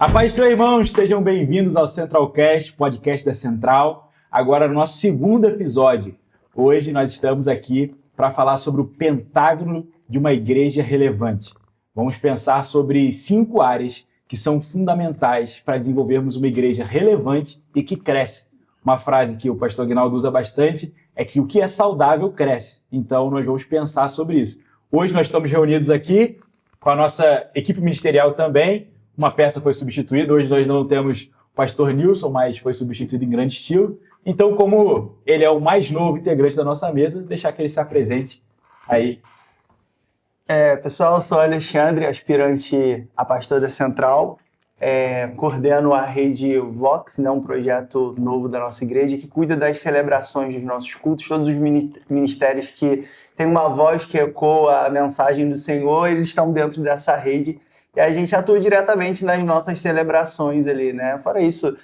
A paz do Senhor, irmãos, sejam bem-vindos ao Centralcast, podcast da Central. Agora, no nosso segundo episódio. Hoje nós estamos aqui para falar sobre o pentágono de uma igreja relevante. Vamos pensar sobre 5 áreas que são fundamentais para desenvolvermos uma igreja relevante e que cresce. Uma frase que o pastor Aguinaldo usa bastante é que o que é saudável cresce. Então, nós vamos pensar sobre isso. Hoje nós estamos reunidos aqui com a nossa equipe ministerial também. Uma peça foi substituída, hoje nós não temos o pastor Nilson, mas foi substituído em grande estilo. Então, como ele é o mais novo integrante da nossa mesa, deixar que ele se apresente aí. Pessoal, eu sou o Alexandre, aspirante a pastor da Central. Coordeno a rede Vox, né, um projeto novo da nossa igreja que cuida das celebrações dos nossos cultos. Todos os ministérios que têm uma voz que ecoa a mensagem do Senhor, eles estão dentro dessa rede. E a gente atua diretamente nas nossas celebrações ali, né? Fora isso,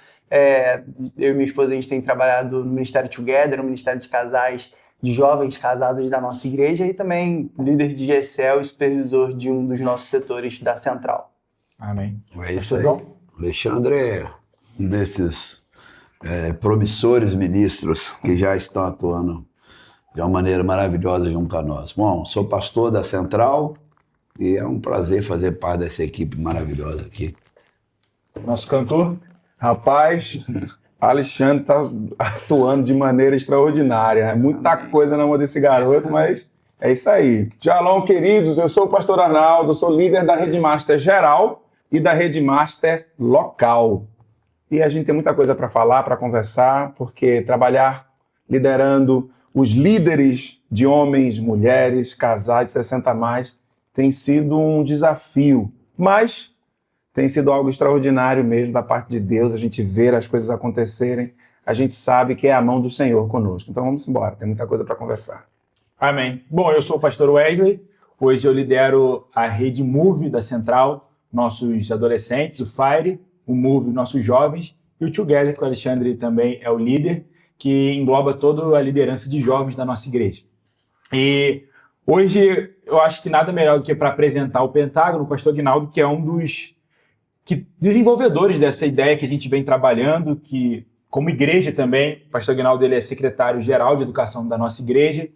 eu e minha esposa, a gente tem trabalhado no Ministério Together, no Ministério de Casais, de jovens casados da nossa igreja, e também líder de GCL e supervisor de um dos nossos setores da Central. Amém. É isso aí. O Alexandre é um desses promissores ministros que já estão atuando de uma maneira maravilhosa junto a nós. Bom, sou pastor da Central, e é um prazer fazer parte dessa equipe maravilhosa aqui. Nosso cantor? Rapaz, Alexandre está atuando de maneira extraordinária. É muita coisa na mão desse garoto, mas é isso aí. Shalom, queridos. Eu sou o pastor Arnaldo, sou líder da Rede Master Geral e da Rede Master Local. E a gente tem muita coisa para falar, para conversar, porque trabalhar liderando os líderes de homens, mulheres, casais de 60 a mais, tem sido um desafio, mas tem sido algo extraordinário mesmo da parte de Deus, a gente ver as coisas acontecerem, a gente sabe que é a mão do Senhor conosco. Então vamos embora, tem muita coisa para conversar. Amém. Bom, eu sou o pastor Wesley, hoje eu lidero a rede Move da Central, nossos adolescentes, o Fire, o Move, nossos jovens, e o Together, que o Alexandre também é o líder, que engloba toda a liderança de jovens da nossa igreja. E hoje, eu acho que nada melhor do que para apresentar o Pentágono, o pastor Aguinaldo, que é um dos desenvolvedores dessa ideia que a gente vem trabalhando, que, como igreja também, o pastor Aguinaldo ele é secretário-geral de educação da nossa igreja,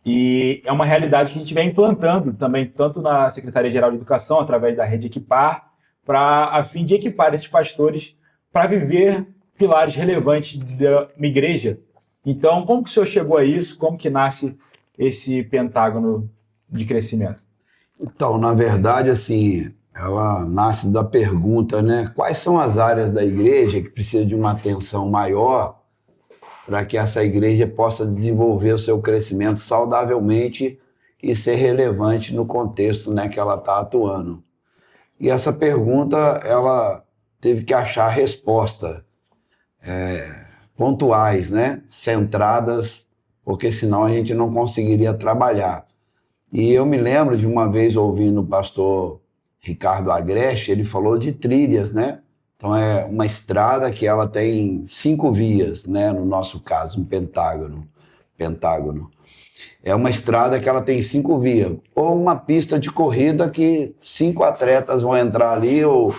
e é uma realidade que a gente vem implantando também, tanto na Secretaria-Geral de Educação, através da rede Equipar, a fim de equipar esses pastores para viver pilares relevantes da minha igreja. Então, como que o senhor chegou a isso? Como que nasce esse pentágono de crescimento? Então, na verdade, assim, ela nasce da pergunta, né? Quais são as áreas da igreja que precisam de uma atenção maior para que essa igreja possa desenvolver o seu crescimento saudavelmente e ser relevante no contexto, né, que ela está atuando? E essa pergunta, ela teve que achar resposta pontuais, né? Centradas, porque senão a gente não conseguiria trabalhar. E eu me lembro de uma vez ouvindo o pastor Ricardo Agreste, ele falou de trilhas, né? Então é uma estrada que ela tem 5 vias, né? No nosso caso, um pentágono. É uma estrada que ela tem 5 vias. Ou uma pista de corrida que 5 atletas vão entrar ali, ou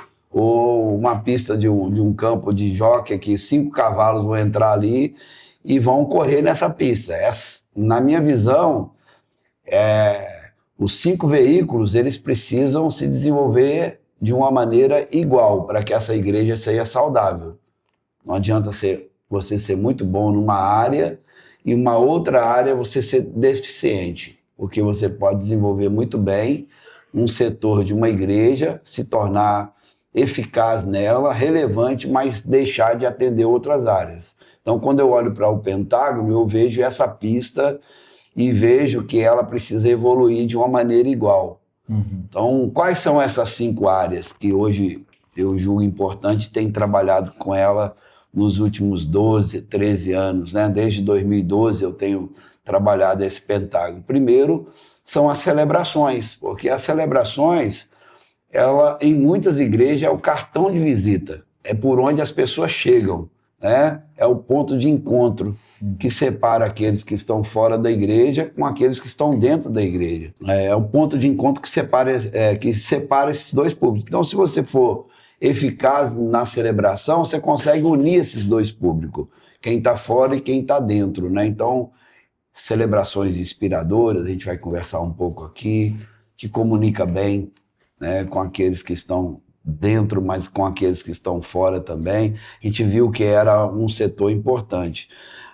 uma pista de um campo de jockey que 5 cavalos vão entrar ali e vão correr nessa pista. Na minha visão, os 5 veículos eles precisam se desenvolver de uma maneira igual para que essa igreja seja saudável. Não adianta você ser muito bom numa área e uma outra área você ser deficiente, porque você pode desenvolver muito bem um setor de uma igreja, se tornar eficaz nela, relevante, mas deixar de atender outras áreas. Então, quando eu olho para o pentágono, eu vejo essa pista e vejo que ela precisa evoluir de uma maneira igual. Então, quais são essas 5 áreas que hoje eu julgo importante, tenho trabalhado com ela nos últimos 12, 13 anos, né? Desde 2012 eu tenho trabalhado esse pentágono. Primeiro, são as celebrações, porque as celebrações, ela, em muitas igrejas, é o cartão de visita, é por onde as pessoas chegam, né? É o ponto de encontro que separa aqueles que estão fora da igreja com aqueles que estão dentro da igreja. É o ponto de encontro que separa esses dois públicos. Então, se você for eficaz na celebração, você consegue unir esses dois públicos, quem está fora e quem está dentro, né? Então, celebrações inspiradoras, a gente vai conversar um pouco aqui, que comunica bem, né, com aqueles que estão dentro, mas com aqueles que estão fora também. A gente viu que era um setor importante.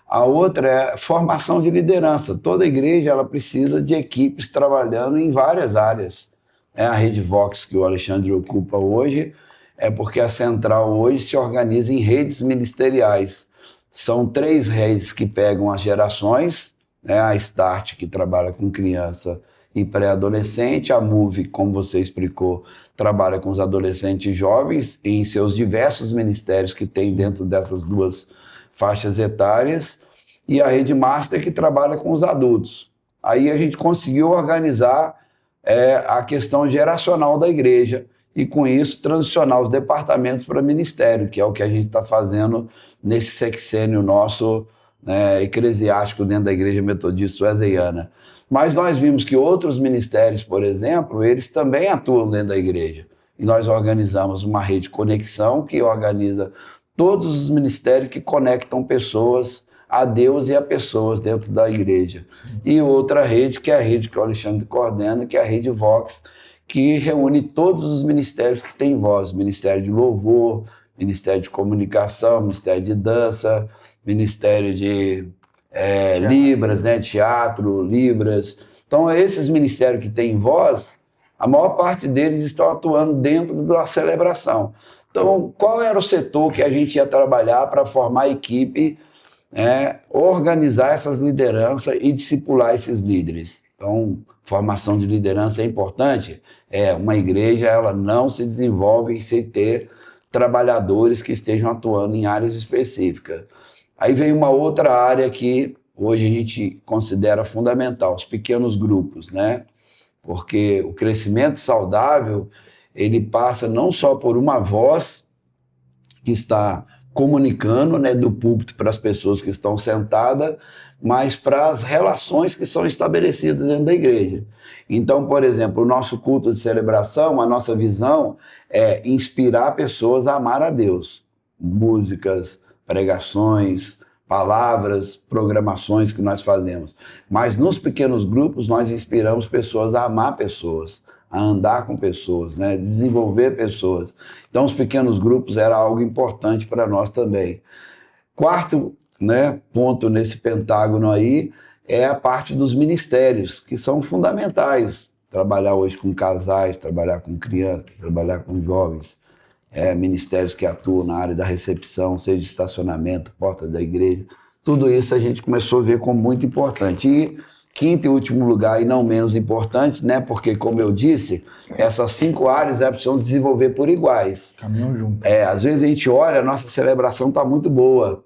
A outra é formação de liderança. Toda igreja ela precisa de equipes trabalhando em várias áreas. A Rede Vox, que o Alexandre ocupa hoje, é porque a Central hoje se organiza em redes ministeriais. São 3 redes que pegam as gerações, né? A Start, que trabalha com criança e pré-adolescente, a Move, como você explicou, trabalha com os adolescentes e jovens em seus diversos ministérios que tem dentro dessas 2 faixas etárias, e a Rede Master, que trabalha com os adultos. Aí a gente conseguiu organizar a questão geracional da igreja e, com isso, transicionar os departamentos para ministério, que é o que a gente está fazendo nesse sexênio nosso, né, eclesiástico dentro da Igreja Metodista Wesleyana. Mas nós vimos que outros ministérios, por exemplo, eles também atuam dentro da igreja. E nós organizamos uma rede conexão que organiza todos os ministérios que conectam pessoas a Deus e a pessoas dentro da igreja. E outra rede, que é a rede que o Alexandre coordena, que é a Rede Vox, que reúne todos os ministérios que têm voz. Ministério de Louvor, Ministério de Comunicação, Ministério de Dança, Ministério de Libras, né? Teatro, Libras. Então, esses ministérios que têm voz, a maior parte deles estão atuando dentro da celebração. Então, qual era o setor que a gente ia trabalhar para formar a equipe, organizar essas lideranças e discipular esses líderes? Então, formação de liderança é importante. Uma igreja ela não se desenvolve sem ter trabalhadores que estejam atuando em áreas específicas. Aí vem uma outra área que hoje a gente considera fundamental, os pequenos grupos, né? Porque o crescimento saudável, ele passa não só por uma voz que está comunicando, né, do púlpito para as pessoas que estão sentadas, mas para as relações que são estabelecidas dentro da igreja. Então, por exemplo, o nosso culto de celebração, a nossa visão é inspirar pessoas a amar a Deus. Músicas, pregações, palavras, programações que nós fazemos. Mas nos pequenos grupos nós inspiramos pessoas a amar pessoas, a andar com pessoas, né? Desenvolver pessoas. Então os pequenos grupos era algo importante para nós também. Quarto, né, ponto nesse pentágono aí é a parte dos ministérios, que são fundamentais. Trabalhar hoje com casais, trabalhar com crianças, trabalhar com jovens. Ministérios que atuam na área da recepção, seja de estacionamento, porta da igreja, tudo isso a gente começou a ver como muito importante. E quinto e último lugar, e não menos importante, né? Porque, como eu disse, essas 5 áreas precisam desenvolver por iguais. Caminham junto. Às vezes a gente olha, a nossa celebração está muito boa,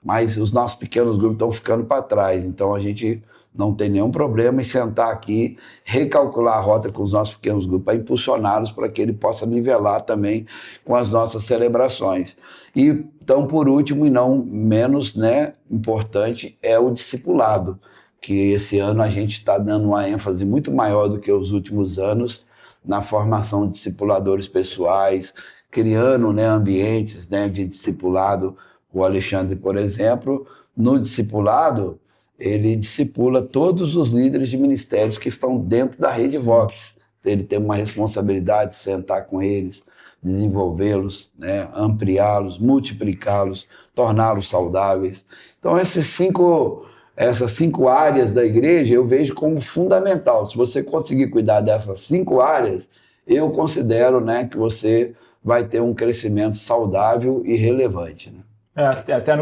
mas os nossos pequenos grupos estão ficando para trás. Então a gente não tem nenhum problema em sentar aqui, recalcular a rota com os nossos pequenos grupos, para impulsioná-los para que ele possa nivelar também com as nossas celebrações. E, então, por último, e não menos, né, importante, é o discipulado, que esse ano a gente está dando uma ênfase muito maior do que os últimos anos na formação de discipuladores pessoais, criando, né, ambientes, né, de discipulado. O Alexandre, por exemplo, no discipulado, ele discipula todos os líderes de ministérios que estão dentro da Rede Vox. Ele tem uma responsabilidade de sentar com eles, desenvolvê-los, né, ampliá-los, multiplicá-los, torná-los saudáveis. Então, essas 5 áreas da igreja eu vejo como fundamental. Se você conseguir cuidar dessas 5 áreas, eu considero, né, que você vai ter um crescimento saudável e relevante, né? Até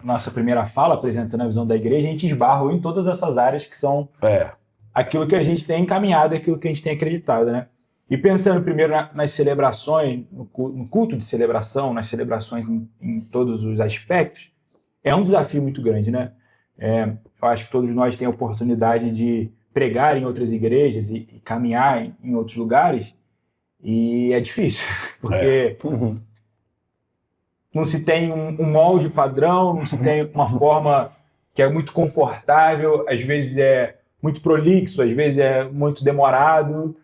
nossa primeira fala, apresentando a visão da igreja, a gente esbarrou em todas essas áreas que são aquilo que a gente tem encaminhado, aquilo que a gente tem acreditado, né? E pensando primeiro nas celebrações, no culto de celebração, nas celebrações em todos os aspectos, é um desafio muito grande, né? Eu acho que todos nós temos a oportunidade de pregar em outras igrejas e caminhar em outros lugares, e é difícil, porque não se tem um molde padrão, não se tem uma forma que é muito confortável, às vezes é muito prolixo, às vezes é muito demorado,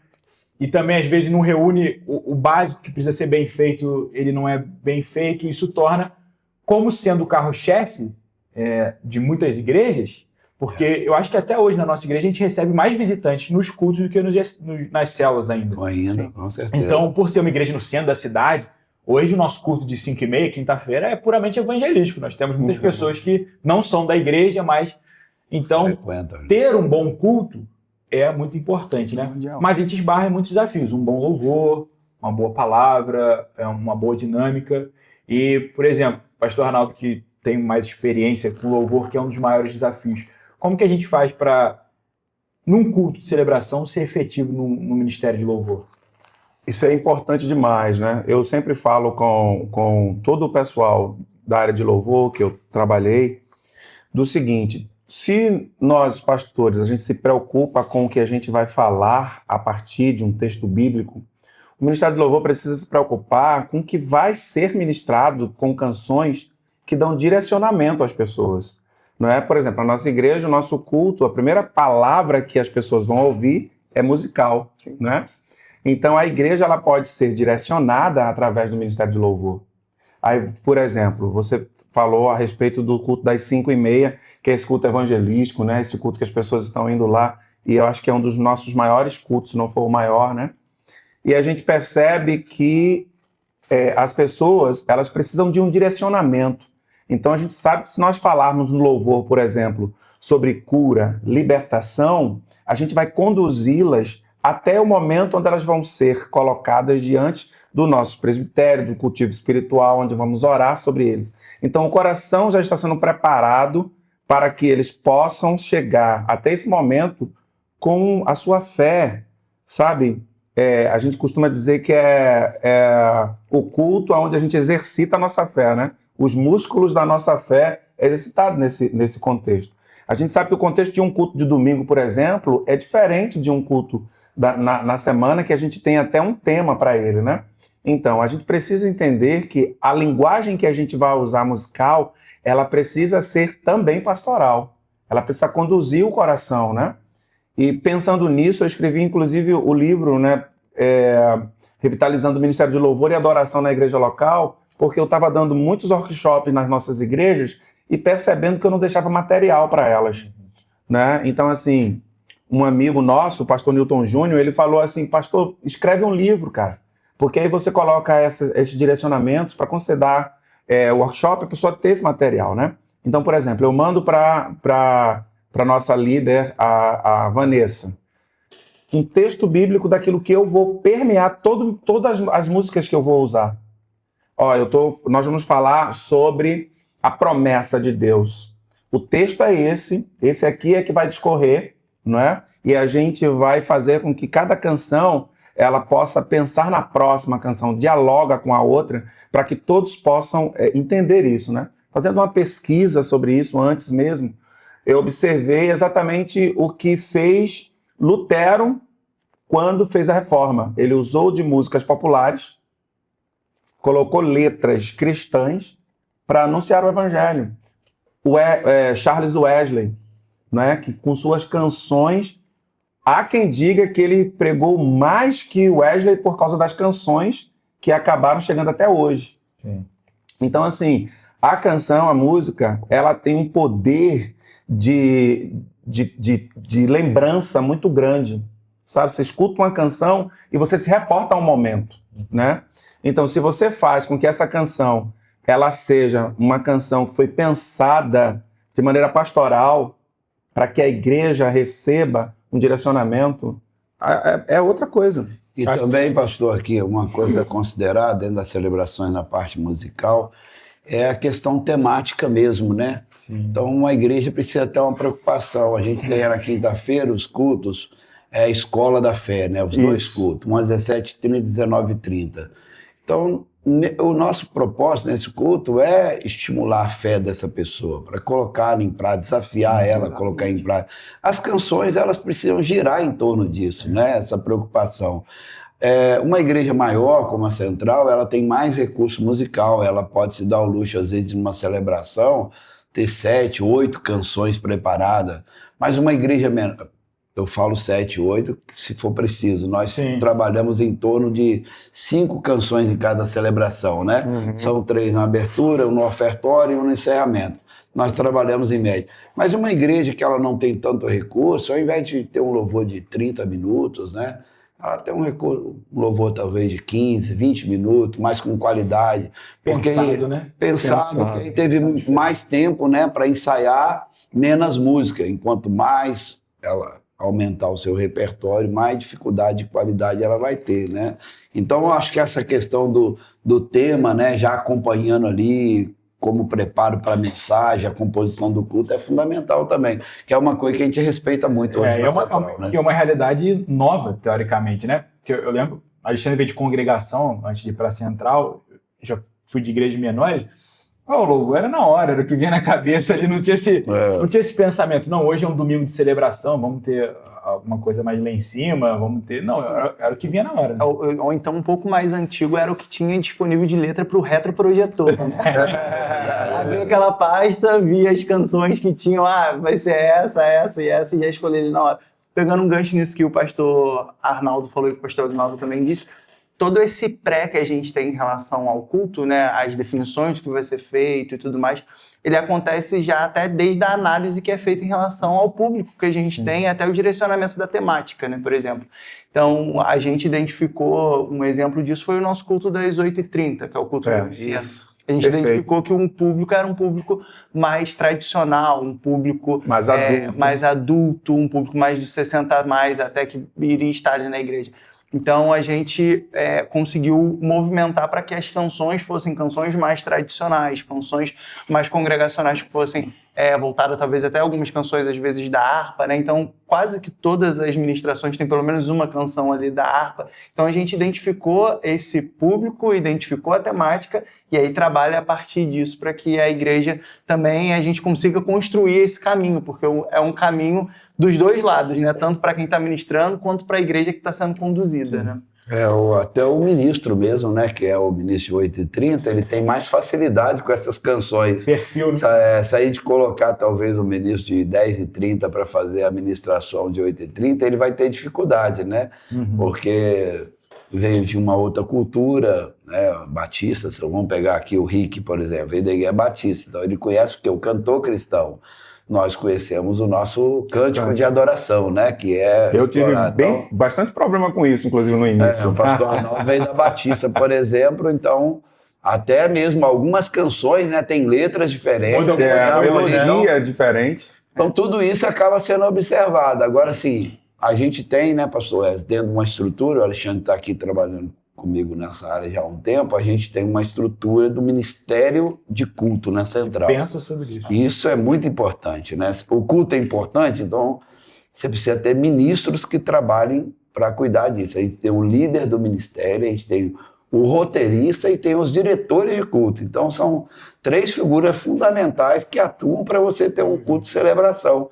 e também às vezes não reúne o básico que precisa ser bem feito, ele não é bem feito. Isso torna, como sendo o carro-chefe de muitas igrejas, porque eu acho que até hoje na nossa igreja a gente recebe mais visitantes nos cultos do que nas células ainda. Com certeza. Então, por ser uma igreja no centro da cidade, hoje o nosso culto de 5h30, quinta-feira, é puramente evangelístico. Nós temos muitas pessoas que não são da igreja, mas... Então, ter um bom culto é muito importante, né? Mas a gente esbarra em muitos desafios. Um bom louvor, uma boa palavra, uma boa dinâmica. E, por exemplo, o pastor Arnaldo, que tem mais experiência com louvor, que é um dos maiores desafios. Como que a gente faz para, num culto de celebração, ser efetivo no ministério de louvor? Isso é importante demais, né? Eu sempre falo com todo o pessoal da área de louvor que eu trabalhei, do seguinte: se nós, pastores, a gente se preocupa com o que a gente vai falar a partir de um texto bíblico, o Ministério de Louvor precisa se preocupar com o que vai ser ministrado com canções que dão direcionamento às pessoas. Não é? Por exemplo, a nossa igreja, o nosso culto, a primeira palavra que as pessoas vão ouvir é musical. Né? Então, a igreja ela pode ser direcionada através do Ministério de Louvor. Aí, por exemplo, você falou a respeito do culto das 5h30, que é esse culto evangelístico, né? Esse culto que as pessoas estão indo lá, e eu acho que é um dos nossos maiores cultos, se não for o maior, né? E a gente percebe que as pessoas, elas precisam de um direcionamento. Então a gente sabe que se nós falarmos no louvor, por exemplo, sobre cura, libertação, a gente vai conduzi-las até o momento onde elas vão ser colocadas diante do nosso presbitério, do cultivo espiritual, onde vamos orar sobre eles. Então o coração já está sendo preparado para que eles possam chegar até esse momento com a sua fé, sabe? A gente costuma dizer que é o culto onde a gente exercita a nossa fé, né? Os músculos da nossa fé é exercitado nesse contexto. A gente sabe que o contexto de um culto de domingo, por exemplo, é diferente de um culto na semana, que a gente tem até um tema para ele, né? Então, a gente precisa entender que a linguagem que a gente vai usar musical, ela precisa ser também pastoral. Ela precisa conduzir o coração, né? E pensando nisso, eu escrevi inclusive o livro, né, Revitalizando o Ministério de Louvor e Adoração na Igreja Local, porque eu estava dando muitos workshops nas nossas igrejas e percebendo que eu não deixava material para elas, né? Então, assim, um amigo nosso, o pastor Newton Júnior, ele falou assim: pastor, escreve um livro, cara, porque aí você coloca esses direcionamentos para quando você dá o workshop, a pessoa ter esse material, né? Então, por exemplo, eu mando para nossa líder, a Vanessa, um texto bíblico daquilo que eu vou permear todas as músicas que eu vou usar. Nós vamos falar sobre a promessa de Deus. O texto é esse aqui é que vai discorrer, não é? E a gente vai fazer com que cada canção ela possa pensar na próxima canção, dialoga com a outra, para que todos possam entender isso, né? Fazendo uma pesquisa sobre isso antes mesmo, eu observei exatamente o que fez Lutero quando fez a reforma. Ele usou de músicas populares, colocou letras cristãs para anunciar o evangelho. Charles Wesley, né, que com suas canções, há quem diga que ele pregou mais que Wesley por causa das canções que acabaram chegando até hoje. Sim. Então, assim, a canção, a música, ela tem um poder de lembrança muito grande, sabe? Você escuta uma canção e você se reporta a um momento, né? Então, se você faz com que essa canção ela seja uma canção que foi pensada de maneira pastoral para que a igreja receba um direcionamento, é outra coisa. E também, pastor, aqui uma coisa a considerar dentro das celebrações na parte musical é a questão temática mesmo, né? Sim. Então, uma igreja precisa ter uma preocupação. A gente tem na quinta-feira os cultos, a escola da fé, né? Os dois cultos, um às 17h30 e 19h30. Então, o nosso propósito nesse culto é estimular a fé dessa pessoa, para colocar em prática, desafiar ela, colocar em prática. As canções, elas precisam girar em torno disso, né? Essa preocupação. Uma igreja maior, como a Central, ela tem mais recurso musical, ela pode se dar o luxo, às vezes, de uma celebração, ter 7, 8 canções preparadas, mas uma igreja menor, eu falo 7, 8, se for preciso. Nós Sim. trabalhamos em torno de 5 canções em cada celebração, né? São 3 na abertura, 1 no ofertório e 1 no encerramento. Nós trabalhamos em média. Mas uma igreja que ela não tem tanto recurso, ao invés de ter um louvor de 30 minutos, né? Ela tem um louvor talvez de 15, 20 minutos, mais com qualidade. Pensado, né? Pensado, porque aí teve mais tempo, né, para ensaiar menos música. Enquanto mais ela aumentar o seu repertório, mais dificuldade de qualidade ela vai ter, né? Então, eu acho que essa questão do tema, né, já acompanhando ali como preparo para a mensagem, a composição do culto é fundamental também, que é uma coisa que a gente respeita muito hoje na Central, né? É uma realidade nova, teoricamente, né? Eu lembro, a Alexandre veio de congregação, antes de ir para a Central, já fui de igrejas menores, o louvor era na hora, era o que vinha na cabeça ali, não tinha esse pensamento, não, hoje é um domingo de celebração, vamos ter alguma coisa mais lá em cima, vamos ter... Não, era o que vinha na hora. Né? Ou então um pouco mais antigo era o que tinha disponível de letra para o retroprojetor. Abria aquela pasta, via as canções que tinham, vai ser essa e essa, e já escolhi ele na hora. Pegando um gancho nisso que o pastor Arnaldo falou e que o pastor Agnaldo também disse, todo esse pré que a gente tem em relação ao culto, né, as definições do que vai ser feito e tudo mais, ele acontece já até desde a análise que é feita em relação ao público que a gente tem, até o direcionamento da temática, né, por exemplo. Então, a gente identificou, um exemplo disso foi o nosso culto das 8h30, que é o culto da oficina. A gente identificou que um público era um público mais tradicional, um público mais adulto, um público mais de 60 a mais, até que iria estar ali na igreja. Então, a gente conseguiu movimentar para que as canções fossem canções mais tradicionais, canções mais congregacionais, que fossem voltadas talvez até algumas canções, às vezes, da harpa, né? Então, quase que todas as ministrações têm pelo menos uma canção ali da harpa. Então, a gente identificou esse público, identificou a temática e aí trabalha a partir disso para que a igreja também a gente consiga construir esse caminho, porque é um caminho dos dois lados, né? Tanto para quem está ministrando quanto para a igreja que está sendo conduzida, né? Até o ministro mesmo, né, que é o ministro de 8h30, ele tem mais facilidade com essas canções. Perfil, né? Se a gente colocar talvez o ministro de 10h30 para fazer a ministração de 8h30, ele vai ter dificuldade, né? Porque veio de uma outra cultura, né, batista. Vamos pegar aqui o Rick, por exemplo, veio da igreja batista, então ele conhece o cantor cristão. Nós conhecemos o nosso cântico de adoração, né? Que é... Eu tive bastante problema com isso, inclusive, no início. O pastor Arnaldo veio da Batista, por exemplo, então... Até mesmo algumas canções, né, tem letras diferentes. A melodia é diferente. Então, tudo isso acaba sendo observado. Agora, assim, a gente tem, né, pastor, dentro de uma estrutura, o Alexandre está aqui trabalhando comigo nessa área já há um tempo, a gente tem uma estrutura do Ministério de Culto na Central. Pensa sobre isso. Isso é muito importante, né? O culto é importante, então você precisa ter ministros que trabalhem para cuidar disso. A gente tem o líder do ministério, a gente tem o roteirista e tem os diretores de culto. Então, são 3 figuras fundamentais que atuam para você ter um culto de celebração.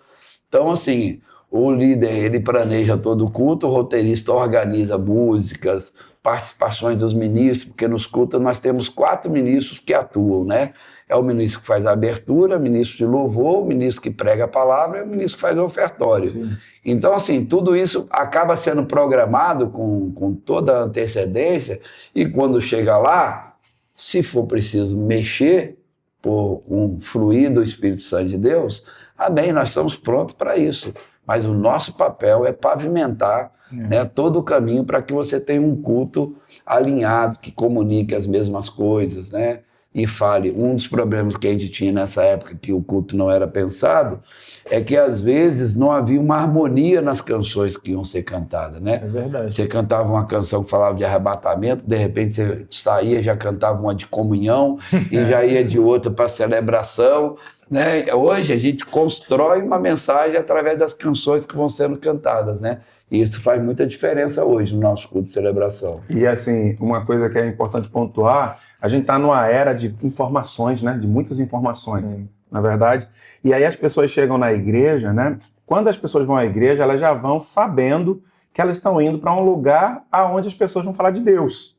Então, assim, o líder, ele planeja todo o culto, o roteirista organiza músicas, participações dos ministros, porque nos cultos nós temos 4 ministros que atuam, né? É o ministro que faz a abertura, o ministro de louvor, o ministro que prega a palavra e o ministro que faz o ofertório. Sim. Então, assim, tudo isso acaba sendo programado com toda a antecedência e quando chega lá, se for preciso mexer por um fluir do Espírito Santo de Deus, amém, nós estamos prontos para isso. Mas o nosso papel é pavimentar né, todo o caminho para que você tenha um culto alinhado, que comunique as mesmas coisas, né? E fale. Um dos problemas que a gente tinha nessa época, que o culto não era pensado, é que às vezes não havia uma harmonia nas canções que iam ser cantadas, né? É verdade. Você cantava uma canção que falava de arrebatamento, de repente você saía, já cantava uma de comunhão, e já ia de outra para celebração, né? Hoje a gente constrói uma mensagem através das canções que vão sendo cantadas, né? E isso faz muita diferença hoje no nosso culto de celebração. E assim, uma coisa que é importante pontuar, a gente está numa era de informações, né? De muitas informações, na verdade. E aí as pessoas chegam na igreja, né? Quando as pessoas vão à igreja, elas já vão sabendo que elas estão indo para um lugar onde as pessoas vão falar de Deus,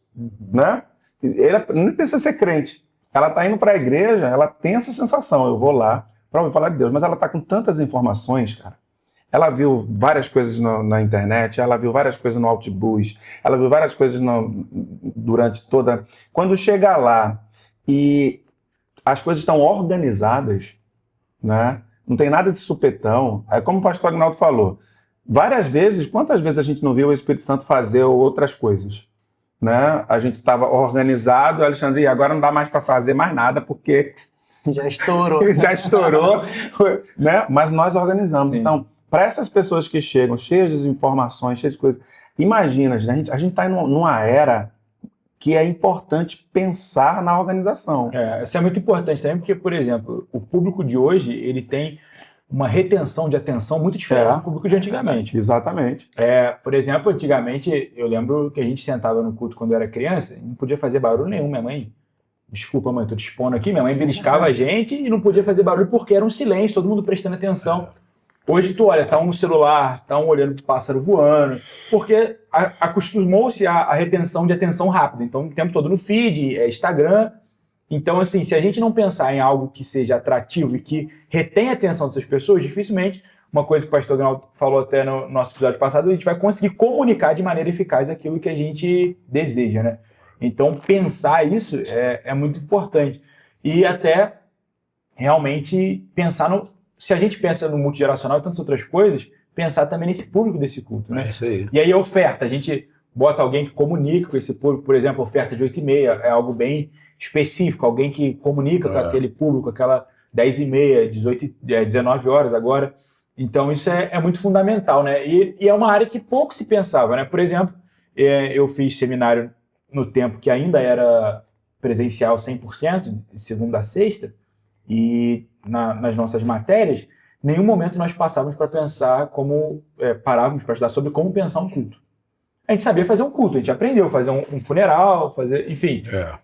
né? Ela não precisa ser crente. Ela está indo para a igreja, ela tem essa sensação, eu vou lá para ouvir falar de Deus, mas ela está com tantas informações, cara. ela viu várias coisas na internet, ela viu várias coisas no Outbus, ela viu várias coisas durante toda... Quando chega lá e as coisas estão organizadas, né? Não tem nada de supetão. Aí, como o pastor Agnaldo falou, várias vezes, quantas vezes a gente não viu o Espírito Santo fazer outras coisas? Né? A gente estava organizado, Alexandre, agora não dá mais para fazer mais nada, porque... Já estourou. Já estourou, né? Mas nós organizamos. Sim. Então, para essas pessoas que chegam cheias de informações, cheias de coisas, imagina, a gente está numa era que é importante pensar na organização. Isso é muito importante também, porque, por exemplo, o público de hoje, ele tem uma retenção de atenção muito diferente do público de antigamente. Exatamente. Por exemplo, antigamente, eu lembro que a gente sentava no culto quando eu era criança, e não podia fazer barulho nenhum. Minha mãe, desculpa, mãe, tô te expondo aqui, minha mãe beliscava a gente e não podia fazer barulho porque era um silêncio, todo mundo prestando atenção. Hoje tu olha, tá um no celular, tá um olhando pro pássaro voando, porque acostumou-se a retenção de atenção rápida. Então, o tempo todo no feed, Instagram. Então, assim, se a gente não pensar em algo que seja atrativo e que retenha a atenção dessas pessoas, dificilmente, uma coisa que o pastor Agnaldo falou até no nosso episódio passado, a gente vai conseguir comunicar de maneira eficaz aquilo que a gente deseja, né? Então, pensar isso é muito importante. E até, realmente, pensar no... Se a gente pensa no multigeracional e tantas outras coisas, pensar também nesse público desse culto, né? É isso aí. E aí a oferta, a gente bota alguém que comunica com esse público, por exemplo, oferta de 8h30, é algo bem específico, alguém que comunica com aquele público, aquela 10h30, 19 horas agora. Então isso é muito fundamental, né? E é uma área que pouco se pensava, né? Por exemplo, eu fiz seminário no tempo que ainda era presencial 100%, de segunda a sexta, e nas nossas matérias, em nenhum momento nós passávamos para pensar parávamos para estudar sobre como pensar um culto. A gente sabia fazer um culto, a gente aprendeu a fazer um funeral,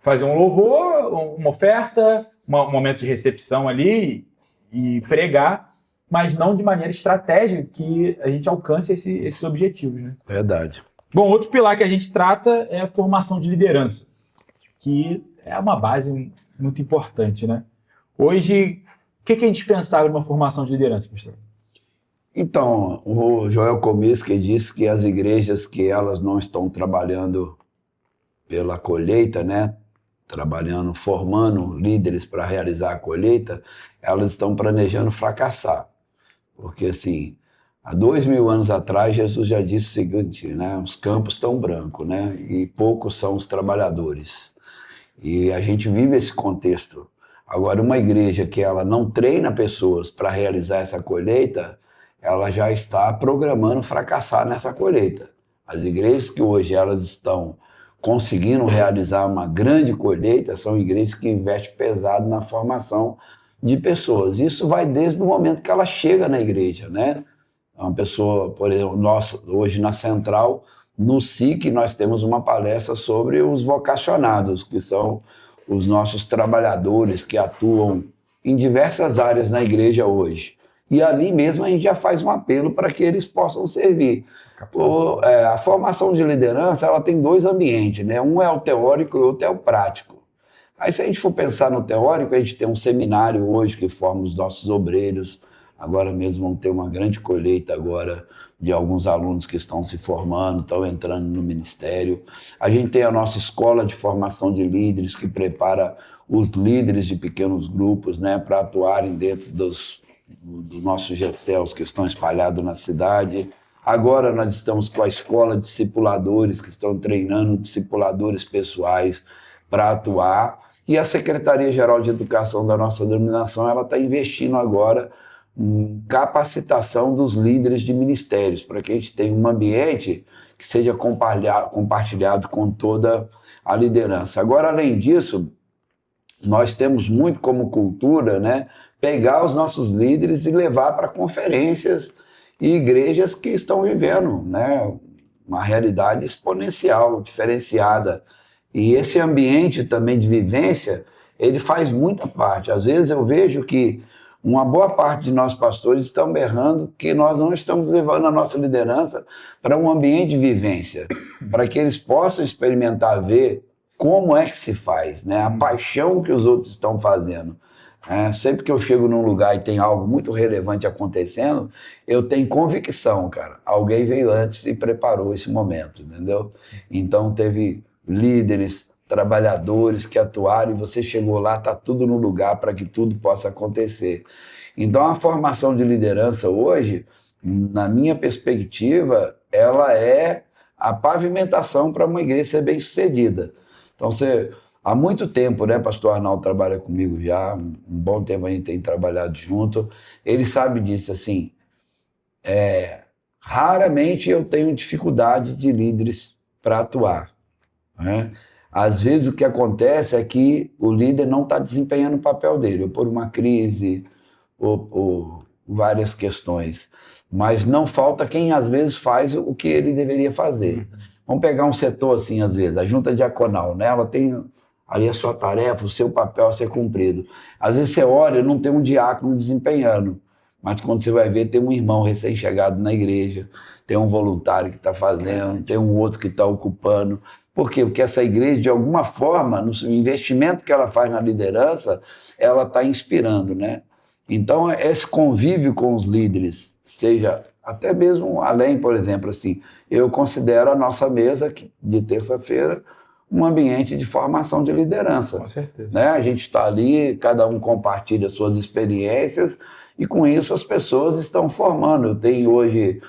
fazer um louvor, uma oferta, um momento de recepção ali e pregar, mas não de maneira estratégica que a gente alcance esses objetivos, né? Verdade. Bom, outro pilar que a gente trata é a formação de liderança, que é uma base muito importante, né? Hoje, o que a gente pensava numa formação de liderança, pastor? Então, o Joel Comiskey disse que as igrejas que elas não estão trabalhando pela colheita, né? Trabalhando, formando líderes para realizar a colheita, elas estão planejando fracassar. Porque, assim, há 2000 anos atrás, Jesus já disse o seguinte, né? Os campos estão brancos, né? E poucos são os trabalhadores. E a gente vive esse contexto. Agora, uma igreja que ela não treina pessoas para realizar essa colheita, ela já está programando fracassar nessa colheita. As igrejas que hoje elas estão conseguindo realizar uma grande colheita são igrejas que investem pesado na formação de pessoas. Isso vai desde o momento que ela chega na igreja, né? Uma pessoa, por exemplo, nós hoje na Central, no SIC, nós temos uma palestra sobre os vocacionados, que são os nossos trabalhadores que atuam em diversas áreas na igreja hoje. E ali mesmo a gente já faz um apelo para que eles possam servir. A formação de liderança ela tem dois ambientes, né? Um é o teórico e o outro é o prático. Aí se a gente for pensar no teórico, a gente tem um seminário hoje que forma os nossos obreiros. Agora mesmo vamos ter uma grande colheita agora de alguns alunos que estão se formando, estão entrando no ministério. A gente tem a nossa escola de formação de líderes que prepara os líderes de pequenos grupos, né, para atuarem dentro dos nossos GCELs que estão espalhados na cidade. Agora nós estamos com a escola de discipuladores que estão treinando discipuladores pessoais para atuar. E a Secretaria-Geral de Educação da nossa denominação ela está investindo agora em capacitação dos líderes de ministérios, para que a gente tenha um ambiente que seja compartilhado com toda a liderança. Agora, além disso, nós temos muito como cultura, né, pegar os nossos líderes e levar para conferências e igrejas que estão vivendo, né, uma realidade exponencial, diferenciada. E esse ambiente também de vivência, ele faz muita parte. Às vezes eu vejo que uma boa parte de nós pastores estão berrando que nós não estamos levando a nossa liderança para um ambiente de vivência, para que eles possam experimentar, ver como é que se faz, né? A paixão que os outros estão fazendo. Sempre que eu chego num lugar e tem algo muito relevante acontecendo, eu tenho convicção, cara. Alguém veio antes e preparou esse momento, entendeu? Então teve líderes, trabalhadores que atuaram e você chegou lá, tá tudo no lugar para que tudo possa acontecer. Então a formação de liderança hoje, na minha perspectiva, ela é a pavimentação para uma igreja ser bem-sucedida. Então há muito tempo, né, pastor Arnaldo trabalha comigo já, um bom tempo a gente tem trabalhado junto, ele sabe disso, assim, raramente eu tenho dificuldade de líderes para atuar, né? Às vezes o que acontece é que o líder não está desempenhando o papel dele, ou por uma crise, ou várias questões, mas não falta quem às vezes faz o que ele deveria fazer. Vamos pegar um setor assim, às vezes, a junta diaconal, né? Ela tem ali a sua tarefa, o seu papel a ser cumprido. Às vezes você olha, não tem um diácono desempenhando, mas quando você vai ver, tem um irmão recém-chegado na igreja, tem um voluntário que está fazendo, tem um outro que está ocupando. Por quê? Porque essa igreja, de alguma forma, no investimento que ela faz na liderança, ela está inspirando, né? Então, esse convívio com os líderes, seja até mesmo além, por exemplo, assim, eu considero a nossa mesa de terça-feira um ambiente de formação de liderança. Com certeza. Né? A gente está ali, cada um compartilha suas experiências e com isso as pessoas estão formando. Eu tenho hoje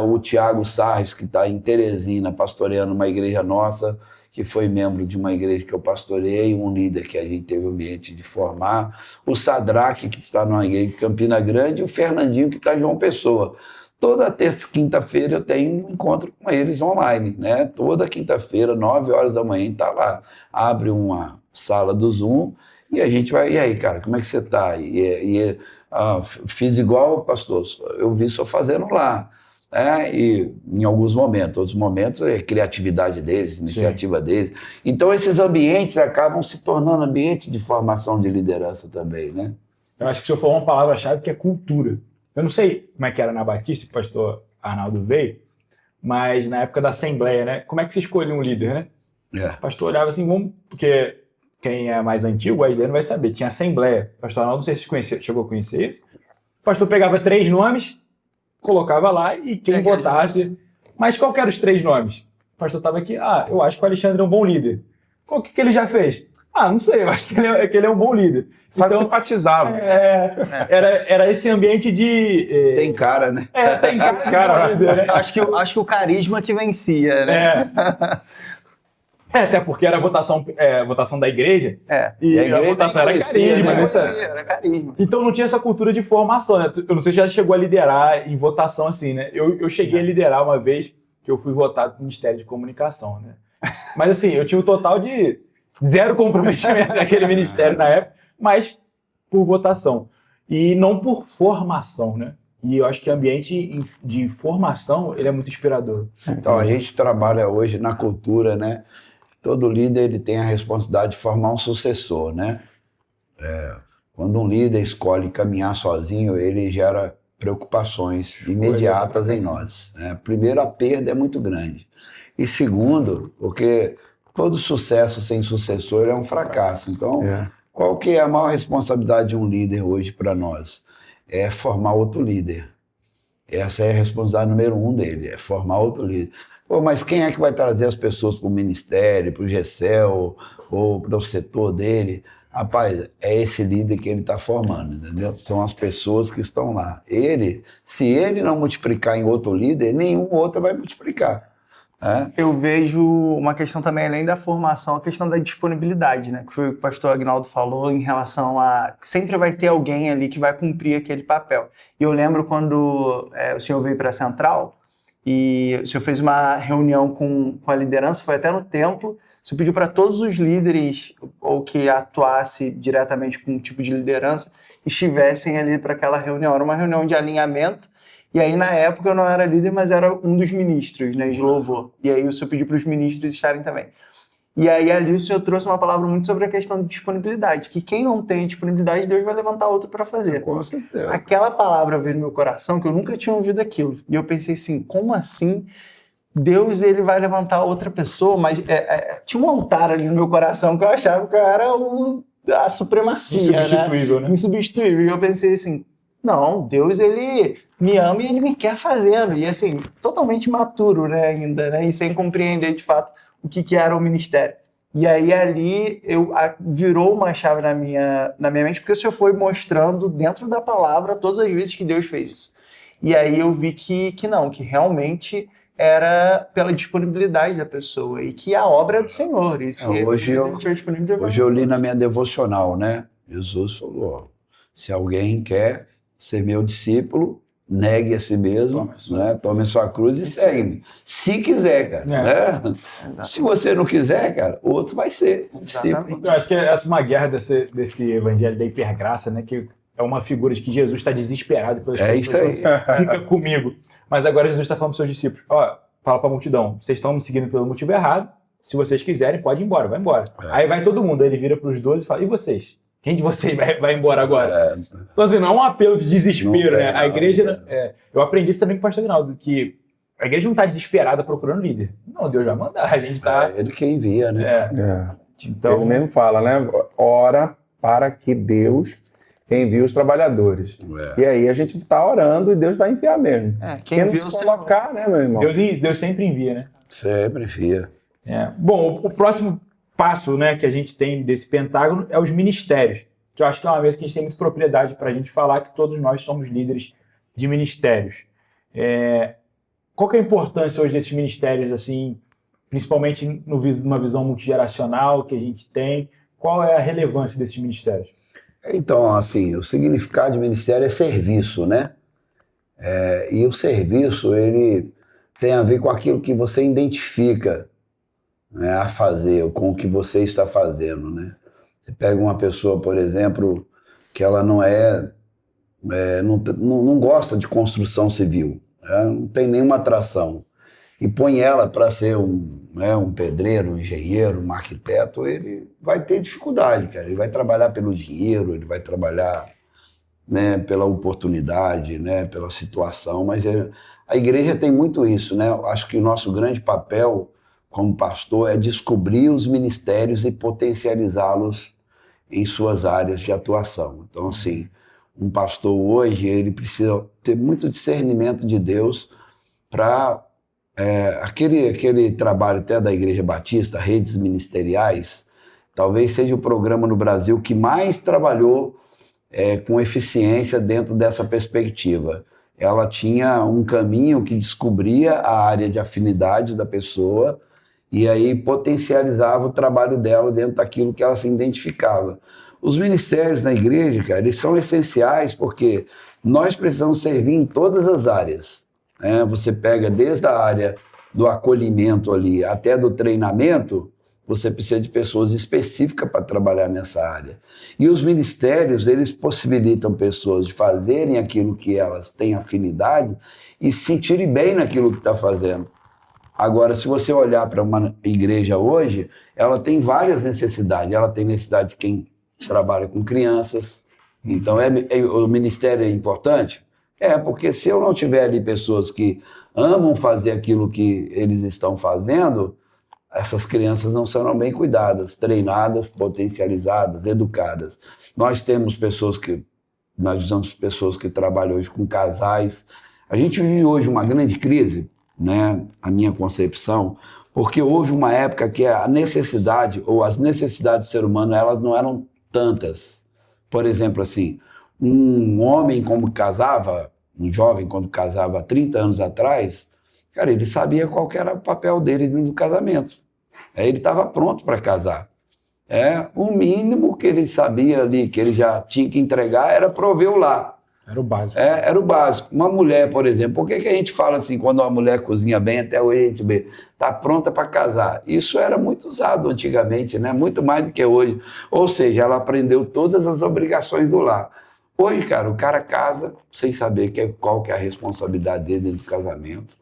o Tiago Sarres, que está em Teresina, pastoreando uma igreja nossa, que foi membro de uma igreja que eu pastorei, um líder que a gente teve o ambiente de formar, o Sadraque, que está numa igreja de Campina Grande, e o Fernandinho, que está em João Pessoa. Toda terça e quinta-feira eu tenho um encontro com eles online, né? Toda quinta-feira, 9 horas da manhã, está lá. Abre uma sala do Zoom e a gente vai, e aí, cara, como é que você está? Fiz igual, pastor, eu vi só fazendo lá. E em alguns momentos, outros momentos é criatividade deles, iniciativa deles. Então esses ambientes acabam se tornando ambiente de formação de liderança também, né? Eu acho que o senhor falou uma palavra-chave que é cultura. Eu não sei como é que era na Batista, que o pastor Arnaldo veio, mas na época da Assembleia, né? Como é que se escolhe um líder, né? O pastor olhava assim, porque quem é mais antigo, o Wesley não vai saber, tinha Assembleia. O pastor Arnaldo, não sei se chegou a conhecer isso. O pastor pegava 3 nomes, colocava lá e quem votasse. Mas qual que eram os 3 nomes? O pastor estava aqui, eu acho que o Alexandre é um bom líder. O que ele já fez? Não sei, eu acho que ele é um bom líder. Então, simpatizava. Era esse ambiente de... Tem cara, né? Tem cara. Líder, né? Acho que o carisma que vencia, né? Até porque era a votação da igreja. E a igreja votação era carisma, né? Era carisma. Então não tinha essa cultura de formação, né? Eu não sei se já chegou a liderar em votação assim, né? Eu cheguei a liderar uma vez que eu fui votado pro Ministério de Comunicação, né? Mas assim, eu tinha um total de 0 comprometimento naquele ministério na época, mas por votação. E não por formação, né? E eu acho que o ambiente de formação, ele é muito inspirador. Então, a gente trabalha hoje na cultura, né? Todo líder ele tem a responsabilidade de formar um sucessor, né? Quando um líder escolhe caminhar sozinho, ele gera preocupações imediatas em nós, né? Primeiro, a perda é muito grande. E segundo, porque todo sucesso sem sucessor é um fracasso. Então, qual que é a maior responsabilidade de um líder hoje para nós? É formar outro líder. Essa é a responsabilidade número 1 dele, é formar outro líder. Mas quem é que vai trazer as pessoas para o ministério, para o GECEL, ou para o setor dele? Rapaz, é esse líder que ele está formando, entendeu? São as pessoas que estão lá. Se ele não multiplicar em outro líder, nenhum outro vai multiplicar. Eu vejo uma questão também, além da formação, a questão da disponibilidade, né? Que foi o que o pastor Agnaldo falou em relação a que sempre vai ter alguém ali que vai cumprir aquele papel. E eu lembro quando o senhor veio para a Central e o senhor fez uma reunião com a liderança, foi até no templo, o senhor pediu para todos os líderes ou que atuasse diretamente com um tipo de liderança estivessem ali para aquela reunião. Era uma reunião de alinhamento. E aí, na época, eu não era líder, mas era um dos ministros, né, de louvor. E aí, o senhor pediu para os ministros estarem também. E aí, ali, o senhor trouxe uma palavra muito sobre a questão de disponibilidade, que quem não tem disponibilidade, Deus vai levantar outro para fazer. Com certeza. Aquela palavra veio no meu coração, que eu nunca tinha ouvido aquilo. E eu pensei assim, como assim Deus ele vai levantar outra pessoa? Mas tinha um altar ali no meu coração que eu achava que eu era da supremacia, Insubstituível, né? Insubstituível. E eu pensei assim, não, Deus, ele me ama e ele me quer fazendo. E assim, totalmente imaturo, né, ainda, né? E sem compreender, de fato, o que era o ministério. E aí ali virou uma chave na minha mente, porque o Senhor foi mostrando dentro da palavra todas as vezes que Deus fez isso. E aí eu vi que realmente era pela disponibilidade da pessoa e que a obra é do Senhor. E se Hoje ele estiver disponível, Hoje eu li na minha devocional, né? Jesus falou, ó, se alguém quer ser meu discípulo, negue a si mesmo, né? Tome sua cruz e segue-me. Se quiser, cara. Né? Se você não quiser, cara, outro vai ser um discípulo. Eu acho que essa é uma guerra desse evangelho da hipergraça, né? Que é uma figura de que Jesus está desesperado pelas pessoas. Isso aí. Fica comigo. Mas agora Jesus está falando para os seus discípulos, ó, fala para a multidão, vocês estão me seguindo pelo motivo errado, se vocês quiserem, pode ir embora, vai embora. Aí vai todo mundo, aí ele vira para os 12 e fala, e vocês? Quem de vocês vai embora agora? Então, assim, não é um apelo de desespero, né? A igreja... eu aprendi isso também com o pastor Aguinaldo, que a igreja não está desesperada procurando líder. Não, Deus vai mandar, a gente está... É ele que envia, né? Então, ele mesmo fala, né? Ora para que Deus envie os trabalhadores. E aí a gente está orando e Deus vai enviar mesmo. Quem não se colocar, né, meu irmão? Deus sempre envia, né? Sempre envia. Bom, o próximo passo, né, que a gente tem desse pentágono é os ministérios, que eu acho que é uma mesa que a gente tem muita propriedade para a gente falar que todos nós somos líderes de ministérios. Qual que é a importância hoje desses ministérios, assim, principalmente numa visão multigeracional que a gente tem? Qual é a relevância desses ministérios? Então, assim, o significado de ministério é serviço, né? E o serviço, ele tem a ver com aquilo que você identifica, né, a fazer, com o que você está fazendo, né? Você pega uma pessoa, por exemplo, que ela não gosta de construção civil, não tem nenhuma atração, e põe ela para ser um pedreiro, um engenheiro, um arquiteto, ele vai ter dificuldade, cara. Ele vai trabalhar pelo dinheiro, ele vai trabalhar, né, pela oportunidade, né, pela situação, mas a igreja tem muito isso, né? Eu acho que o nosso grande papel como pastor é descobrir os ministérios e potencializá-los em suas áreas de atuação. Então, assim, um pastor hoje, ele precisa ter muito discernimento de Deus para aquele trabalho até da Igreja Batista, redes ministeriais, talvez seja o programa no Brasil que mais trabalhou com eficiência dentro dessa perspectiva. Ela tinha um caminho que descobria a área de afinidade da pessoa e aí potencializava o trabalho dela dentro daquilo que ela se identificava. Os ministérios na igreja, cara, eles são essenciais porque nós precisamos servir em todas as áreas. Você pega desde a área do acolhimento ali até do treinamento, você precisa de pessoas específicas para trabalhar nessa área. E os ministérios, eles possibilitam pessoas de fazerem aquilo que elas têm afinidade e se sentirem bem naquilo que está fazendo. Agora, se você olhar para uma igreja hoje, ela tem várias necessidades. Ela tem necessidade de quem trabalha com crianças. Então, o ministério é importante? Porque se eu não tiver ali pessoas que amam fazer aquilo que eles estão fazendo, essas crianças não serão bem cuidadas, treinadas, potencializadas, educadas. Nós temos pessoas que trabalham hoje com casais. A gente vive hoje uma grande crise, né, a minha concepção, porque houve uma época que a necessidade, ou as necessidades do ser humano, elas não eram tantas. Por exemplo, assim, um homem como casava, um jovem quando casava há 30 anos atrás, cara, ele sabia qual que era o papel dele no casamento. Ele estava pronto para casar. O mínimo que ele sabia ali, que ele já tinha que entregar, era prover o lar. Era o básico. Era o básico. Uma mulher, por exemplo, por que a gente fala assim, quando uma mulher cozinha bem, até hoje a gente vê, está pronta para casar? Isso era muito usado antigamente, né? Muito mais do que hoje. Ou seja, ela aprendeu todas as obrigações do lar. Hoje, cara, o cara casa sem saber qual que é a responsabilidade dele dentro do casamento.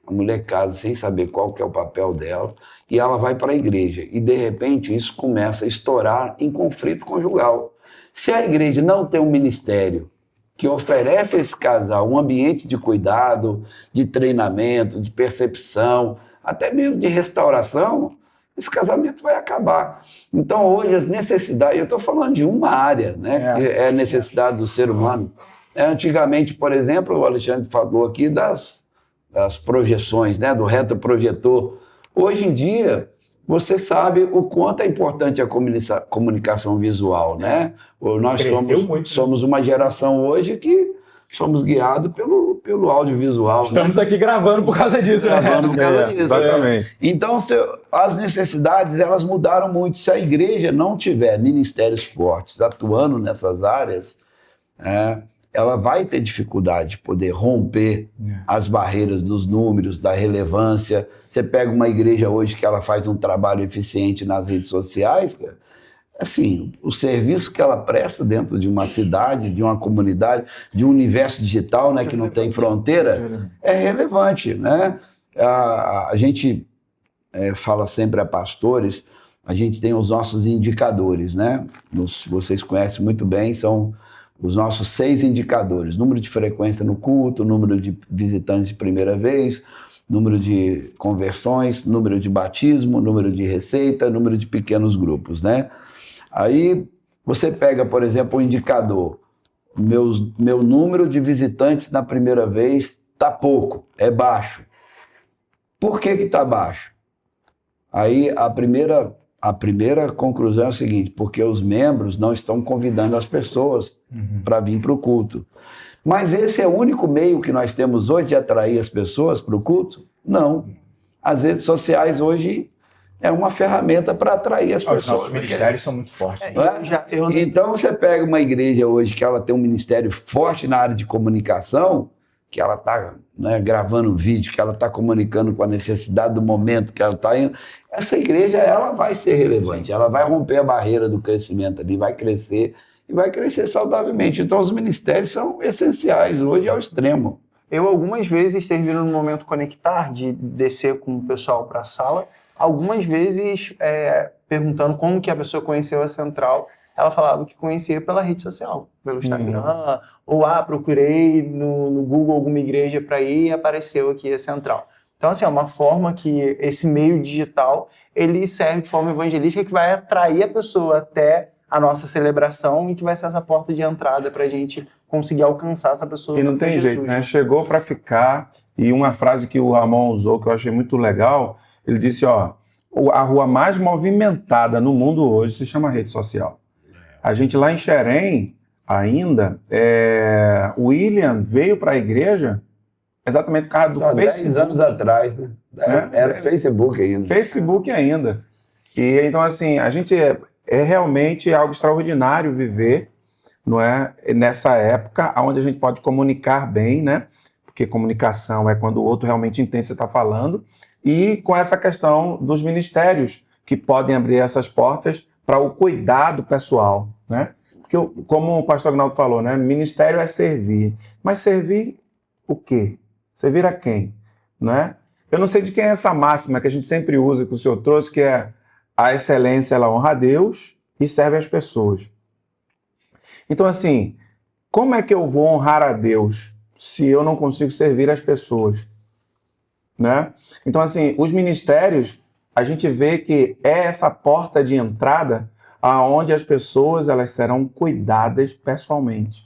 A mulher casa sem saber qual que é o papel dela e ela vai para a igreja. E, de repente, isso começa a estourar em conflito conjugal. Se a igreja não tem um ministério que oferece a esse casal um ambiente de cuidado, de treinamento, de percepção, até mesmo de restauração, esse casamento vai acabar. Então, hoje, as necessidades, eu estou falando de uma área, né, que é a necessidade do ser humano. Antigamente, por exemplo, o Alexandre falou aqui das projeções, né, do retroprojetor. Hoje em dia, você sabe o quanto é importante a comunicação visual, né? Nós somos uma geração hoje que somos guiados pelo audiovisual. Estamos aqui gravando por causa disso. Gravando por causa disso. Exatamente. Então, as necessidades, elas mudaram muito. Se a igreja não tiver ministérios fortes atuando nessas áreas, ela vai ter dificuldade de poder romper as barreiras dos números, da relevância. Você pega uma igreja hoje que ela faz um trabalho eficiente nas redes sociais, cara, assim, o serviço que ela presta dentro de uma cidade, de uma comunidade, de um universo digital, né, que não tem fronteira, é relevante, né? A gente fala sempre a pastores, a gente tem os nossos indicadores, né? Vocês conhecem muito bem, são os nossos 6 indicadores: número de frequência no culto, número de visitantes de primeira vez, número de conversões, número de batismo, número de receita, número de pequenos grupos, né? Aí você pega, por exemplo, o indicador: meu número de visitantes na primeira vez está pouco, é baixo. Por que está baixo? Aí a primeira conclusão é a seguinte: porque os membros não estão convidando as pessoas para vir para o culto. Mas esse é o único meio que nós temos hoje de atrair as pessoas para o culto? Não. As redes sociais hoje é uma ferramenta para atrair as pessoas. Os nossos ministérios são muito fortes. Então você pega uma igreja hoje que ela tem um ministério forte na área de comunicação, que ela está, né, gravando vídeo, que ela está comunicando com a necessidade do momento que ela está indo. Essa igreja, ela vai ser relevante, ela vai romper a barreira do crescimento ali, vai crescer e vai crescer saudavelmente. Então os ministérios são essenciais, hoje ao extremo. Eu algumas vezes termino no momento conectar, de descer com o pessoal para a sala, algumas vezes perguntando como que a pessoa conheceu a Central. Ela falava que conhecia pela rede social, pelo Instagram, ou procurei no Google alguma igreja para ir e apareceu aqui a Central. Então, assim, é uma forma que esse meio digital, ele serve de forma evangelística que vai atrair a pessoa até a nossa celebração e que vai ser essa porta de entrada para a gente conseguir alcançar essa pessoa. E não tem jeito, né? Chegou para ficar. E uma frase que o Ramon usou, que eu achei muito legal, ele disse, a rua mais movimentada no mundo hoje se chama rede social. A gente lá em Xerém, ainda, o William veio para a igreja exatamente por causa do Facebook. 10 anos atrás, né? Era Facebook ainda. Facebook ainda. E então, assim, a gente é realmente algo extraordinário viver, não é? Nessa época, onde a gente pode comunicar bem, né? Porque comunicação é quando o outro realmente entende o que você está falando. E com essa questão dos ministérios, que podem abrir essas portas para o cuidado pessoal, né? Porque, como o pastor Agnaldo falou, né? Ministério é servir. Mas servir o quê? Servir a quem? Né? Eu não sei de quem é essa máxima que a gente sempre usa, que o senhor trouxe, que é a excelência, ela honra a Deus e serve as pessoas. Então, assim, como é que eu vou honrar a Deus se eu não consigo servir as pessoas? Né? Então, assim, os ministérios, a gente vê que é essa porta de entrada aonde as pessoas elas serão cuidadas pessoalmente,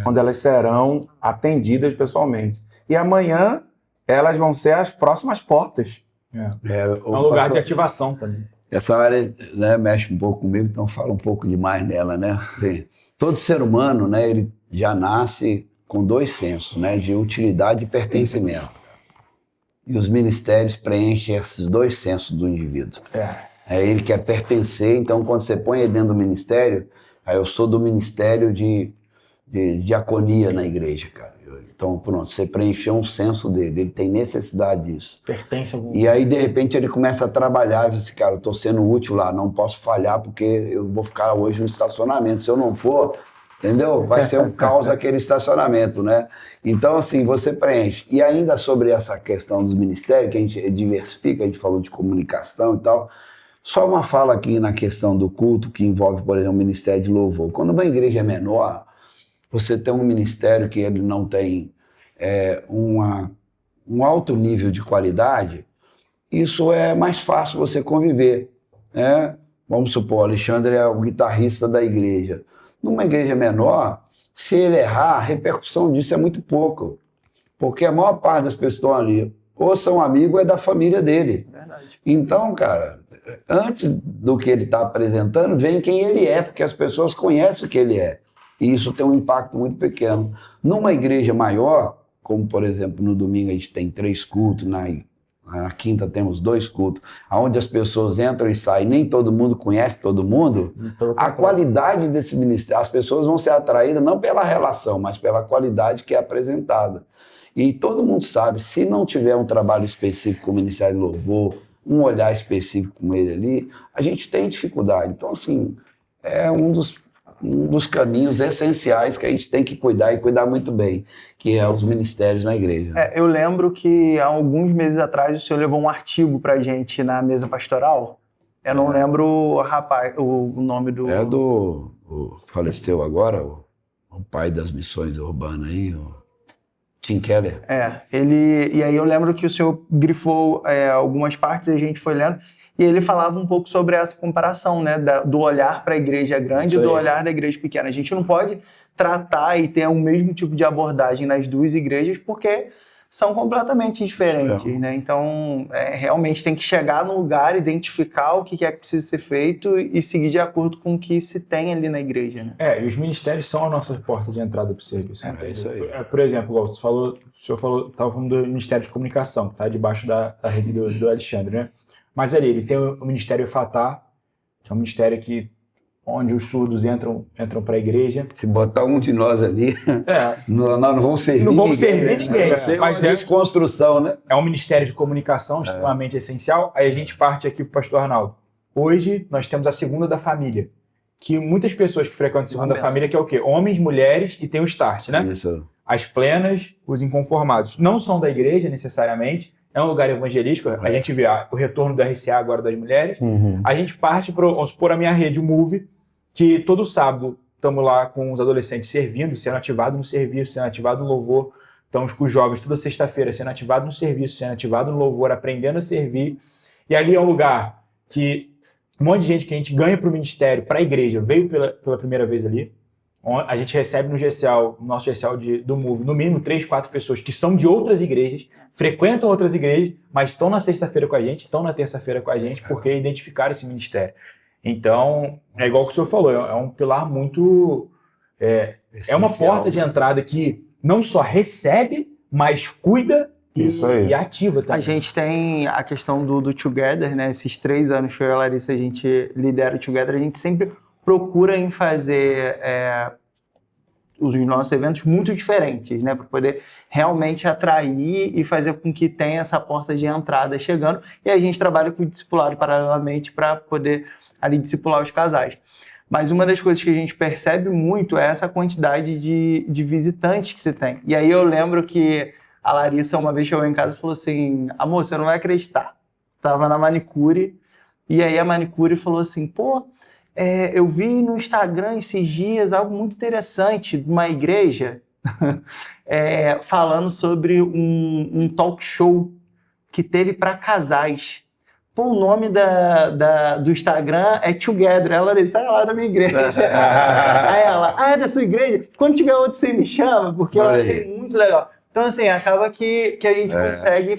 onde elas serão atendidas pessoalmente. E amanhã elas vão ser as próximas portas. É um lugar de ativação também. Essa área, né, mexe um pouco comigo, então fala um pouco demais nela, né? Assim, todo ser humano, né, ele já nasce com 2 sensos, né, de utilidade e pertencimento. E os ministérios preenchem esses 2 sensos do indivíduo. Ele quer pertencer, então quando você põe ele dentro do ministério, aí eu sou do ministério de diaconia na igreja, cara. Então, pronto, você preencheu um senso dele, ele tem necessidade disso. Pertence a algum... E aí, de repente, ele começa a trabalhar e diz assim, cara, eu tô sendo útil lá, não posso falhar porque eu vou ficar hoje no estacionamento. Se eu não for, entendeu? Vai ser um caos aquele estacionamento, né? Então, assim, você preenche. E ainda sobre essa questão dos ministérios, que a gente diversifica, a gente falou de comunicação e tal, só uma fala aqui na questão do culto, que envolve, por exemplo, o ministério de louvor. Quando uma igreja é menor, você tem um ministério que ele não tem um alto nível de qualidade, isso é mais fácil você conviver, né? Vamos supor, o Alexandre é o guitarrista da igreja. Numa igreja menor, se ele errar, a repercussão disso é muito pouco, porque a maior parte das pessoas que estão ali ou são amigos ou é da família dele. Verdade. Então, cara, antes do que ele está apresentando, vem quem ele é, porque as pessoas conhecem o que ele é. E isso tem um impacto muito pequeno. Numa igreja maior, como por exemplo no domingo a gente tem 3 cultos, na quinta temos 2 cultos, onde as pessoas entram e saem, nem todo mundo conhece todo mundo, a qualidade desse ministério, as pessoas vão ser atraídas não pela relação, mas pela qualidade que é apresentada. E todo mundo sabe, se não tiver um trabalho específico com o Ministério do Louvor, um olhar específico com ele ali, a gente tem dificuldade. Então, assim, é um dos caminhos essenciais que a gente tem que cuidar e cuidar muito bem, que é os ministérios na igreja. Eu lembro que há alguns meses atrás o senhor levou um artigo pra gente na mesa pastoral. Eu não lembro, rapaz, o nome do... É do... faleceu agora, o pai das missões urbanas aí, o Tim Keller. E aí eu lembro que o senhor grifou algumas partes e a gente foi lendo, e ele falava um pouco sobre essa comparação, né, do olhar para a igreja grande e do olhar da igreja pequena. A gente não pode tratar e ter o mesmo tipo de abordagem nas duas igrejas, porque são completamente diferentes, né? Então, realmente tem que chegar no lugar, identificar o que é que precisa ser feito e seguir de acordo com o que se tem ali na igreja, né? E os ministérios são a nossa porta de entrada para o serviço. É isso aí. Por exemplo, o senhor estava falando do Ministério de Comunicação, que está debaixo da rede do Alexandre, né? Mas ali, ele tem o Ministério Efatá, que é um ministério onde os surdos entram para a igreja. Se botar um de nós ali, nós não vamos servir ninguém. Não vamos ninguém, servir ninguém. Mas é desconstrução, né? É um ministério de comunicação extremamente essencial. Aí a gente parte aqui para o pastor Arnaldo. Hoje, nós temos a Segunda da Família, que muitas pessoas que frequentam a Segunda da Família, que é o quê? Homens, mulheres e tem o Start, né? Isso. As plenas, os inconformados. Não são da igreja, necessariamente. É um lugar evangelístico. A gente vê o retorno do RCA agora das mulheres. A gente parte para, vamos supor, a minha rede, o Move, que todo sábado estamos lá com os adolescentes servindo, sendo ativados no serviço, sendo ativados no louvor. Estamos com os jovens toda sexta-feira sendo ativados no serviço, sendo ativados no louvor, aprendendo a servir. E ali é um lugar que um monte de gente que a gente ganha para o ministério, para a igreja, veio pela primeira vez ali. A gente recebe no GCL, no nosso GCL do Move, no mínimo 3, 4 pessoas que são de outras igrejas, frequentam outras igrejas, mas estão na sexta-feira com a gente, estão na terça-feira com a gente, porque identificaram esse ministério. Então, é igual que o senhor falou, é um pilar muito... É uma porta de entrada que não só recebe, mas cuida e ativa também. A gente tem a questão do Together, né? Esses 3 anos que eu e a Larissa, a gente lidera o Together, a gente sempre procura em fazer os nossos eventos muito diferentes, né? Para poder realmente atrair e fazer com que tenha essa porta de entrada chegando. E a gente trabalha com o discipulado paralelamente para poder ali discipular os casais. Mas uma das coisas que a gente percebe muito é essa quantidade de visitantes que você tem. E aí eu lembro que a Larissa uma vez chegou em casa e falou assim: amor, você não vai acreditar. Estava na manicure, e aí a manicure falou assim: pô, eu vi no Instagram esses dias algo muito interessante de uma igreja falando sobre um talk show que teve para casais. Pô, o nome do Instagram é Together. Ela disse, lá da minha igreja. Aí ela, é da sua igreja? Quando tiver outro, você me chama, porque eu achei muito legal. Então, assim, acaba que a gente consegue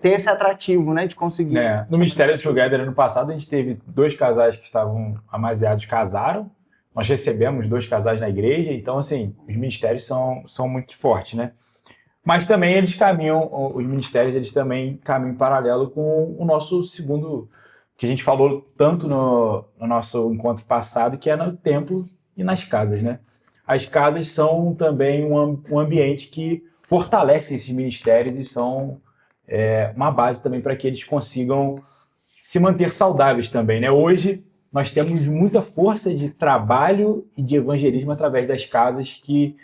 ter esse atrativo, né, de conseguir. No Ministério do Together, ano passado, a gente teve 2 casais que estavam amaziados, casaram. Nós recebemos 2 casais na igreja. Então, assim, os ministérios são muito fortes, né? Mas também os ministérios, eles também caminham em paralelo com o nosso segundo, que a gente falou tanto no nosso encontro passado, que é no templo e nas casas, né? As casas são também um ambiente que fortalece esses ministérios e são uma base também para que eles consigam se manter saudáveis também, né? Hoje, nós temos muita força de trabalho e de evangelismo através das casas que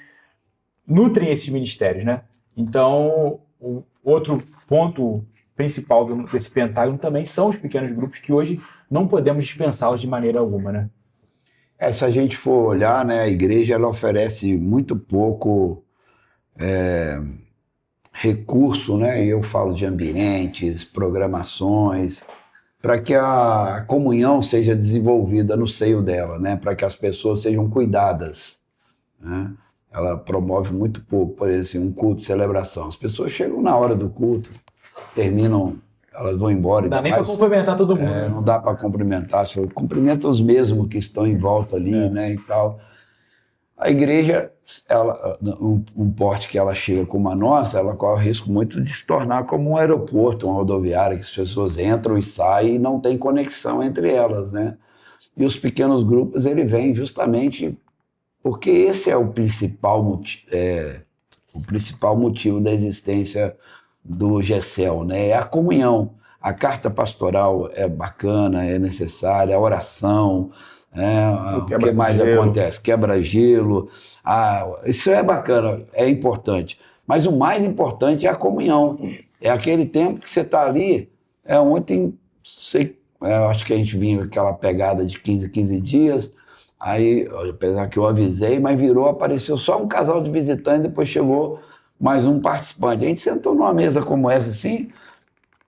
nutrem esses ministérios, né? Então, o outro ponto principal desse pentágono também são os pequenos grupos que hoje não podemos dispensá-los de maneira alguma, né? Se a gente for olhar, né, a igreja ela oferece muito pouco recurso, né? E eu falo de ambientes, programações, para que a comunhão seja desenvolvida no seio dela, né? Para que as pessoas sejam cuidadas, né? Ela promove muito pouco, por exemplo, assim, um culto de celebração. As pessoas chegam na hora do culto, terminam, elas vão embora. Não dá nem para cumprimentar todo mundo. É, não dá para cumprimentar, só cumprimenta os mesmos que estão em volta ali, né, e tal. A igreja, ela, um porte que ela chega como a nossa, ela corre o risco muito de se tornar como um aeroporto, uma rodoviária, que as pessoas entram e saem e não tem conexão entre elas, né? E os pequenos grupos, ele vem justamente porque esse é o principal motivo da existência do GECEL, né? É a comunhão. A carta pastoral é bacana, é necessária, a oração, o que mais acontece? Quebra-gelo. Isso é bacana, é importante. Mas o mais importante é a comunhão. É aquele tempo que você está ali. Ontem, eu acho que a gente vinha com aquela pegada de 15 dias. Aí, apesar que eu avisei, mas apareceu só um casal de visitantes, depois chegou mais um participante. A gente sentou numa mesa como essa, assim,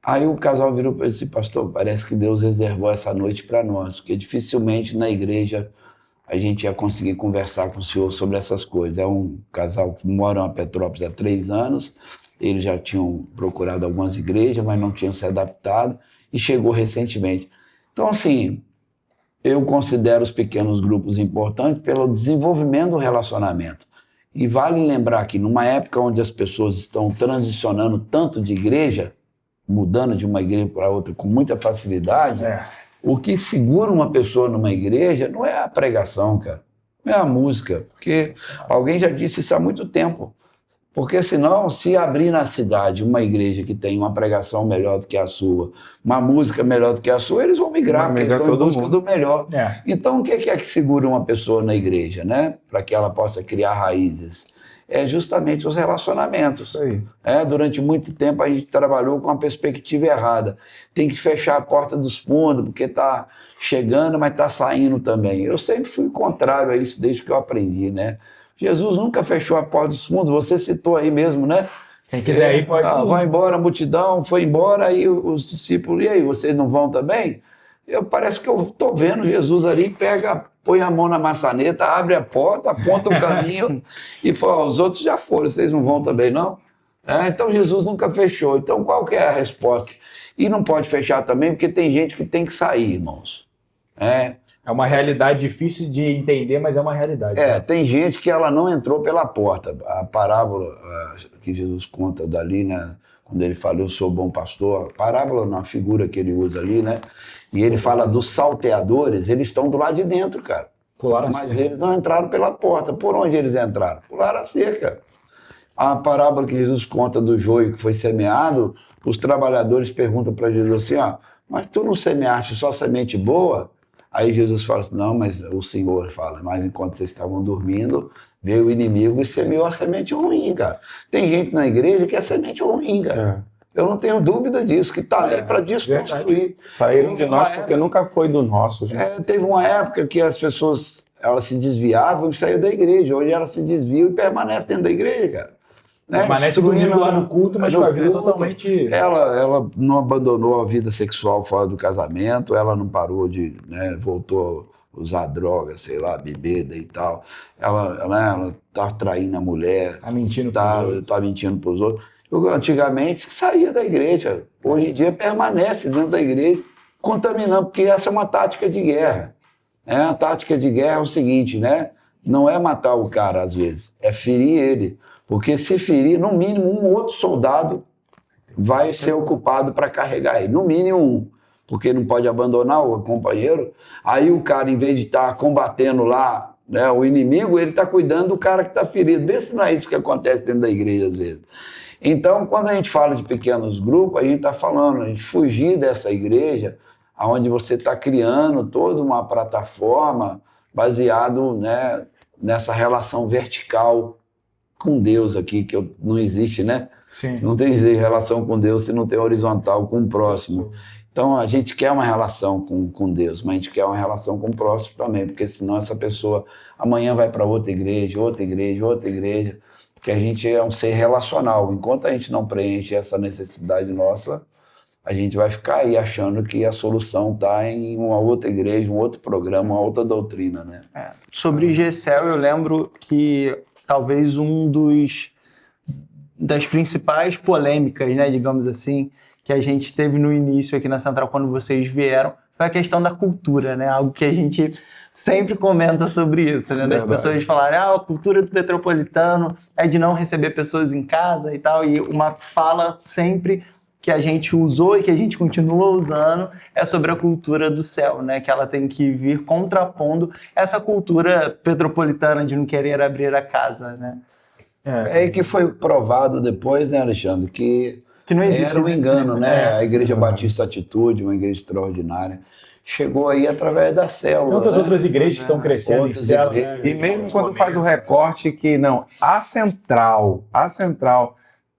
aí o casal virou para ele e disse: pastor, parece que Deus reservou essa noite para nós, porque dificilmente na igreja a gente ia conseguir conversar com o senhor sobre essas coisas. É um casal que mora em Petrópolis há 3 anos, eles já tinham procurado algumas igrejas, mas não tinham se adaptado, e chegou recentemente. Então, assim, eu considero os pequenos grupos importantes pelo desenvolvimento do relacionamento. E vale lembrar que numa época onde as pessoas estão transicionando tanto de igreja, mudando de uma igreja para outra com muita facilidade, o que segura uma pessoa numa igreja não é a pregação, cara, não é a música, porque alguém já disse isso há muito tempo. Porque senão, se abrir na cidade uma igreja que tem uma pregação melhor do que a sua, uma música melhor do que a sua, eles vão migrar, porque eles estão em busca do melhor. Então, o que é que segura uma pessoa na igreja, né? Para que ela possa criar raízes? É justamente os relacionamentos. Isso aí. Durante muito tempo a gente trabalhou com uma perspectiva errada. Tem que fechar a porta dos fundos, porque está chegando, mas está saindo também. Eu sempre fui contrário a isso desde que eu aprendi, né? Jesus nunca fechou a porta dos fundos, você citou aí mesmo, né? Quem quiser ir pode ir. Vai embora a multidão, foi embora, aí os discípulos, e aí, vocês não vão também? Parece que eu estou vendo Jesus ali, põe a mão na maçaneta, abre a porta, aponta o caminho e fala: os outros já foram, vocês não vão também não? Então Jesus nunca fechou. Então qual que é a resposta? E não pode fechar também porque tem gente que tem que sair, irmãos. É uma realidade difícil de entender, mas é uma realidade. Tem gente que ela não entrou pela porta. A parábola que Jesus conta dali, né? Quando ele fala: eu sou bom pastor, a parábola na figura que ele usa ali, né? E ele fala dos salteadores, eles estão do lado de dentro, cara. Mas eles não entraram pela porta. Por onde eles entraram? Pularam a cerca. A parábola que Jesus conta do joio que foi semeado, os trabalhadores perguntam para Jesus assim: mas tu não semeaste só semente boa? Aí Jesus fala assim: não, mas o Senhor fala, mas enquanto vocês estavam dormindo, veio o inimigo e semeou a semente ruim, cara. Tem gente na igreja que é semente ruim, cara. Eu não tenho dúvida disso, que está ali para desconstruir. Saíram de nós porque nunca foi do nosso. Teve uma época que as pessoas elas se desviavam e saíam da igreja. Hoje elas se desviam e permanecem dentro da igreja, cara. Permanece comigo lá no culto, mas com a vida totalmente... Ela não abandonou a vida sexual fora do casamento, ela não parou de... voltou a usar drogas, sei lá, bebida e tal. Ela tá traindo a mulher. Tá mentindo tá mentindo pros outros. Antigamente saía da igreja. Hoje em dia permanece dentro da igreja, contaminando, porque essa é uma tática de guerra. A tática de guerra é o seguinte, né? Não é matar o cara, às vezes, é ferir ele. Porque se ferir, no mínimo, um outro soldado vai ser ocupado para carregar ele. No mínimo um. Porque não pode abandonar o companheiro. Aí o cara, em vez de estar combatendo lá, né, o inimigo, ele está cuidando do cara que está ferido. Vê se não é isso que acontece dentro da igreja, às vezes. Então, quando a gente fala de pequenos grupos, a gente está falando, a gente fugir dessa igreja, onde você está criando toda uma plataforma baseado, né, nessa relação vertical com Deus aqui, que não existe, né? Sim. Não tem relação com Deus se não tem horizontal com o próximo. Então, a gente quer uma relação com Deus, mas a gente quer uma relação com o próximo também, porque senão essa pessoa amanhã vai para outra igreja, outra igreja, outra igreja. que a gente é um ser relacional. Enquanto a gente não preenche essa necessidade nossa, a gente vai ficar aí achando que a solução está em uma outra igreja, um outro programa, uma outra doutrina, né? Sobre GCL, eu lembro que talvez das principais polêmicas, né, digamos assim, que a gente teve no início aqui na Central, quando vocês vieram, foi a questão da cultura, né? Algo que a gente sempre comenta sobre isso, né? Das pessoas falarem, a cultura do Petropolitano é de não receber pessoas em casa e tal, e uma fala sempre que a gente usou e que a gente continua usando é sobre a cultura do céu, né? Que ela tem que vir contrapondo essa cultura petropolitana de não querer abrir a casa, né? É que foi provado depois, né, Alexandre, que não existe, era um engano, né? A Igreja Batista Atitude, uma igreja extraordinária, chegou aí através da célula. Tantas né? outras igrejas que estão crescendo em Outras célula, igrejas. né? E mesmo quando faz o recorte que, não, a central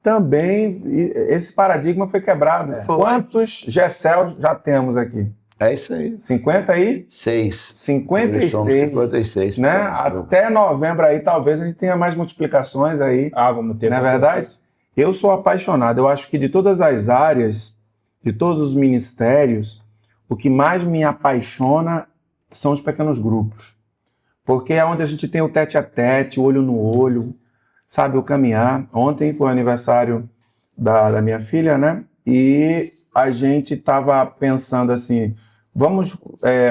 também, esse paradigma foi quebrado. Né? Quantos GECEL já temos aqui? É isso aí. 56. 56. Né? Até novembro aí, talvez a gente tenha mais multiplicações aí. Vamos ter. Não é verdade? Eu sou apaixonado. Eu acho que de todas as áreas, de todos os ministérios, o que mais me apaixona são os pequenos grupos. Porque é onde a gente tem o tete a tete, o olho no olho, sabe, o caminhar. Ontem foi o aniversário da minha filha, né? E a gente estava pensando assim, vamos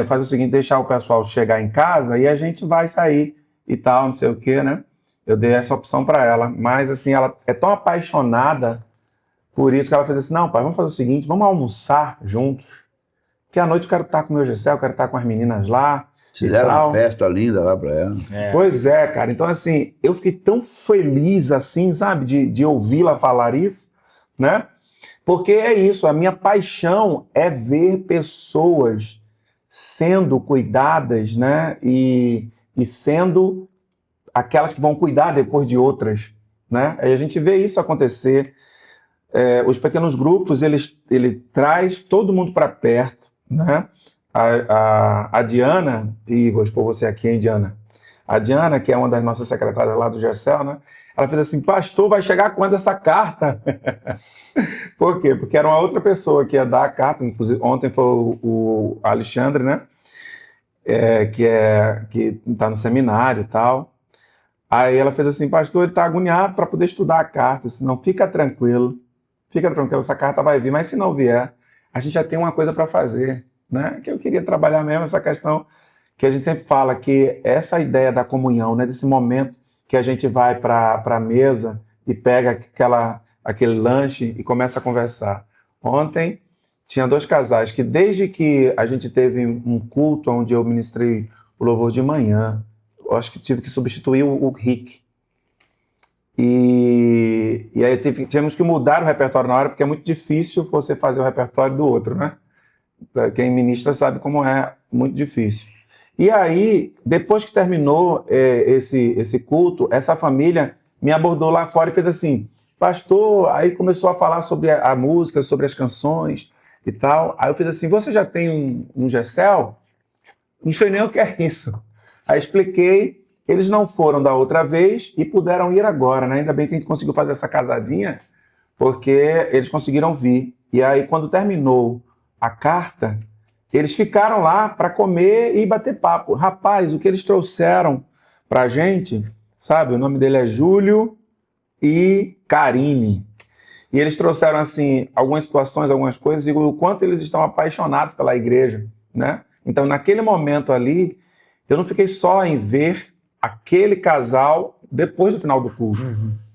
fazer o seguinte, deixar o pessoal chegar em casa e a gente vai sair e tal, não sei o quê, né? Eu dei essa opção para ela, mas assim, ela é tão apaixonada por isso que ela fez assim, não, pai, vamos fazer o seguinte, vamos almoçar juntos, que à noite eu quero estar com o meu Gessé, eu quero estar com as meninas lá. Fizeram uma festa linda lá para ela. Pois é, cara, então assim, eu fiquei tão feliz assim, sabe, de ouvi-la falar isso, né? Porque é isso, a minha paixão é ver pessoas sendo cuidadas, né? E sendo aquelas que vão cuidar depois de outras, né? Aí a gente vê isso acontecer. Os pequenos grupos, ele traz todo mundo para perto, né? A Diana, e vou expor você aqui, hein, Diana? A Diana, que é uma das nossas secretárias lá do GECEL, né? Ela fez assim, pastor, vai chegar quando essa carta? Por quê? Porque era uma outra pessoa que ia dar a carta, inclusive ontem foi o Alexandre, né? Que está no seminário e tal. Aí ela fez assim, pastor, ele está agoniado para poder estudar a carta. Eu disse, não, fica tranquilo, essa carta vai vir, mas se não vier, a gente já tem uma coisa para fazer, né? Que eu queria trabalhar mesmo essa questão que a gente sempre fala, que essa ideia da comunhão, né? Desse momento que a gente vai para a mesa e pega aquele lanche e começa a conversar. Ontem tinha 2 casais que desde que a gente teve um culto onde eu ministrei o louvor de manhã, eu acho que tive que substituir o Rick. E aí tivemos que mudar o repertório na hora, porque é muito difícil você fazer o repertório do outro, né? Quem ministra sabe como é muito difícil. E aí, depois que terminou esse culto, essa família me abordou lá fora e fez assim, pastor, aí começou a falar sobre a música, sobre as canções e tal. Aí eu fiz assim, você já tem um GECEL? Não sei nem o que é isso. Aí expliquei, eles não foram da outra vez e puderam ir agora, né? Ainda bem que a gente conseguiu fazer essa casadinha, porque eles conseguiram vir. E aí, quando terminou a carta, eles ficaram lá para comer e bater papo. Rapaz, o que eles trouxeram para a gente, sabe? O nome dele é Júlio e Karine. E eles trouxeram, assim, algumas situações, algumas coisas, e o quanto eles estão apaixonados pela igreja, né? Então, naquele momento ali, eu não fiquei só em ver aquele casal depois do final do culto.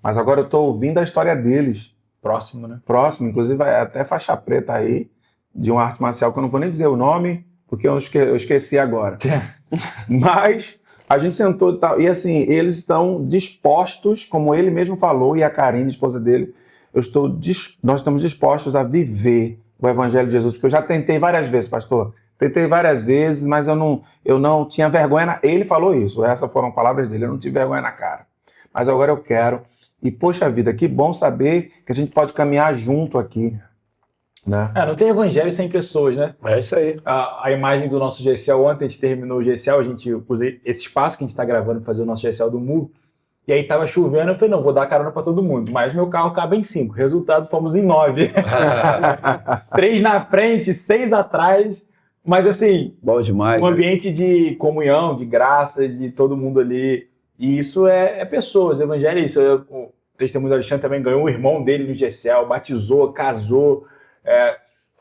Mas agora eu estou ouvindo a história deles. Próximo, né? Próximo, inclusive vai até faixa preta aí, de uma arte marcial, que eu não vou nem dizer o nome, porque eu esqueci agora. Mas a gente sentou e tal, e assim, eles estão dispostos, como ele mesmo falou, e a Karine, esposa dele, nós estamos dispostos a viver o Evangelho de Jesus, porque eu já tentei várias vezes, pastor, mas eu não tinha vergonha, ele falou isso, essas foram palavras dele, eu não tive vergonha na cara, mas agora eu quero, e poxa vida, que bom saber que a gente pode caminhar junto aqui, né? Não tem evangelho sem pessoas, né? É isso aí. A imagem do nosso GECEL, ontem a gente terminou o GECEL, a gente usa esse espaço que a gente está gravando para fazer o nosso GECEL do MU, E aí tava chovendo, eu falei, não, vou dar carona pra todo mundo. Mas meu carro cabe em 5. Resultado, fomos em 9. 3 na frente, 6 atrás. Mas assim, Bom demais. um ambiente de comunhão, de graça, de todo mundo ali. E isso é pessoas, evangelho é isso. O testemunho do Alexandre também ganhou o irmão dele no GCL, batizou, casou.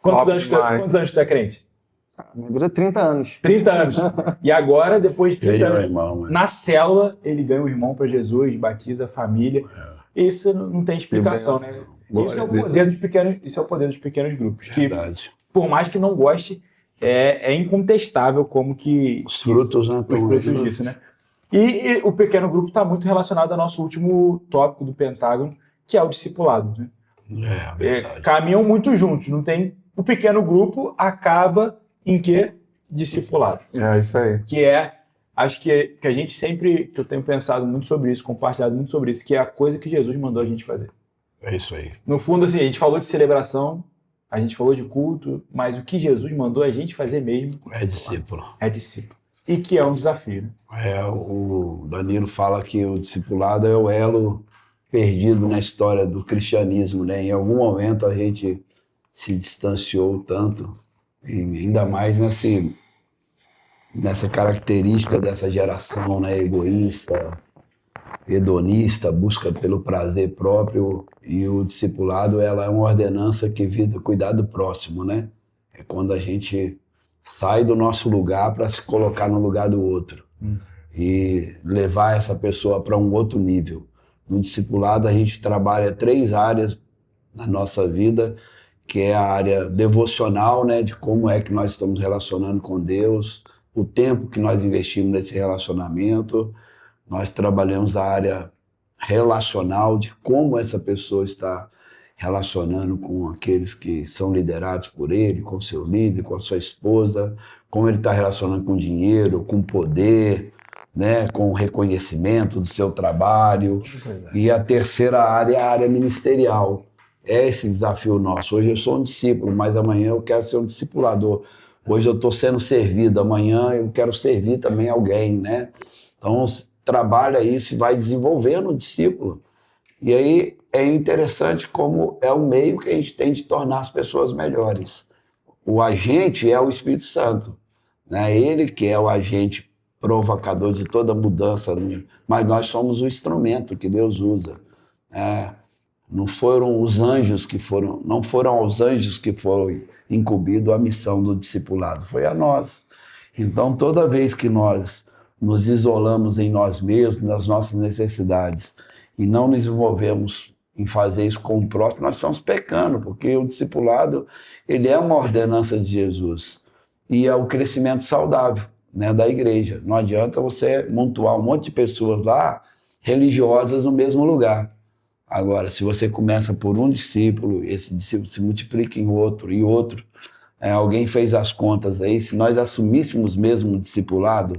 Quantos anos tu é crente? Minha vida é 30 anos. 30 anos. E agora, depois de 30 anos, irmão, na célula, ele ganha o irmão para Jesus, batiza a família. Isso não tem explicação, né? Isso é o poder dos pequenos grupos. Verdade. Que, por mais que não goste, é incontestável como que... Os frutos, né? Os frutos disso, né? E o pequeno grupo está muito relacionado ao nosso último tópico do Pentágono, que é o discipulado, né? Verdade. Caminham muito juntos, não tem... O pequeno grupo acaba em que? Discipulado. É isso aí. Que acho que a gente sempre, que eu tenho pensado muito sobre isso, compartilhado muito sobre isso, que é a coisa que Jesus mandou a gente fazer. É isso aí. No fundo, assim, a gente falou de celebração, a gente falou de culto, mas o que Jesus mandou a gente fazer mesmo É discípulo. é discípulo. E que é um desafio, né? O Danilo fala que o discipulado é o elo perdido na história do cristianismo, né? Em algum momento a gente se distanciou tanto, e ainda mais nessa característica dessa geração, né? Egoísta, hedonista, busca pelo prazer próprio, e o discipulado ela é uma ordenança que visa cuidar do próximo, né? É quando a gente sai do nosso lugar para se colocar no lugar do outro e levar essa pessoa para um outro nível. No discipulado a gente trabalha 3 áreas na nossa vida, que é a área devocional, né, de como é que nós estamos relacionando com Deus, o tempo que nós investimos nesse relacionamento. Nós trabalhamos a área relacional, de como essa pessoa está relacionando com aqueles que são liderados por ele, com seu líder, com a sua esposa, como ele está relacionando com dinheiro, com poder, né, com o reconhecimento do seu trabalho. E a terceira área é a área ministerial. É esse desafio nosso. Hoje eu sou um discípulo, mas amanhã eu quero ser um discipulador. Hoje eu estou sendo servido, amanhã eu quero servir também alguém, né? Então, trabalha isso e vai desenvolvendo o discípulo. E aí é interessante como é o meio que a gente tem de tornar as pessoas melhores. O agente é o Espírito Santo, né? Ele que é o agente provocador de toda mudança, mas nós somos o instrumento que Deus usa. Não foram aos anjos que foram incumbido a missão do discipulado, foi a nós. Então, toda vez que nós nos isolamos em nós mesmos, nas nossas necessidades, e não nos envolvemos em fazer isso com o próximo, nós estamos pecando, porque o discipulado ele é uma ordenança de Jesus e é o crescimento saudável, né, da igreja. Não adianta você montuar um monte de pessoas lá, religiosas, no mesmo lugar. Agora, se você começa por um discípulo, esse discípulo se multiplica em outro e outro, alguém fez as contas aí, se nós assumíssemos mesmo o discipulado,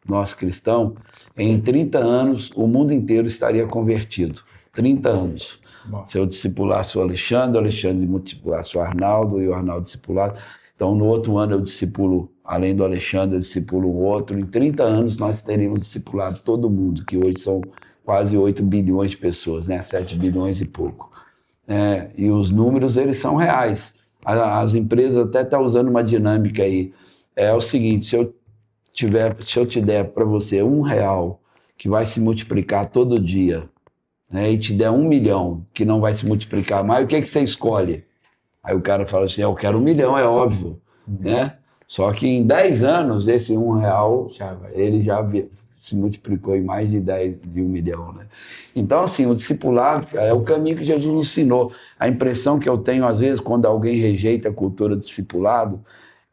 nós cristãos, em 30 anos o mundo inteiro estaria convertido. 30 anos. Bom. Se eu discipulasse o Alexandre multipulasse o Arnaldo e o Arnaldo discipulado. Então, no outro ano eu discipulo, além do Alexandre, eu discipulo o outro. Em 30 anos nós teríamos discipulado todo mundo, que hoje são quase 8 bilhões de pessoas, né? 7 bilhões e pouco. E os números, eles são reais. As empresas até estão usando uma dinâmica aí. É o seguinte, se eu te der para você R$1 que vai se multiplicar todo dia, né, e te der 1 milhão que não vai se multiplicar mais, o que você escolhe? Aí o cara fala assim, eu quero 1 milhão, é óbvio, né? Só que em 10 anos, esse R$1, ele já se multiplicou em mais de 1 milhão, né? Então, assim, o discipulado, cara, é o caminho que Jesus nos ensinou. A impressão que eu tenho, às vezes, quando alguém rejeita a cultura do discipulado,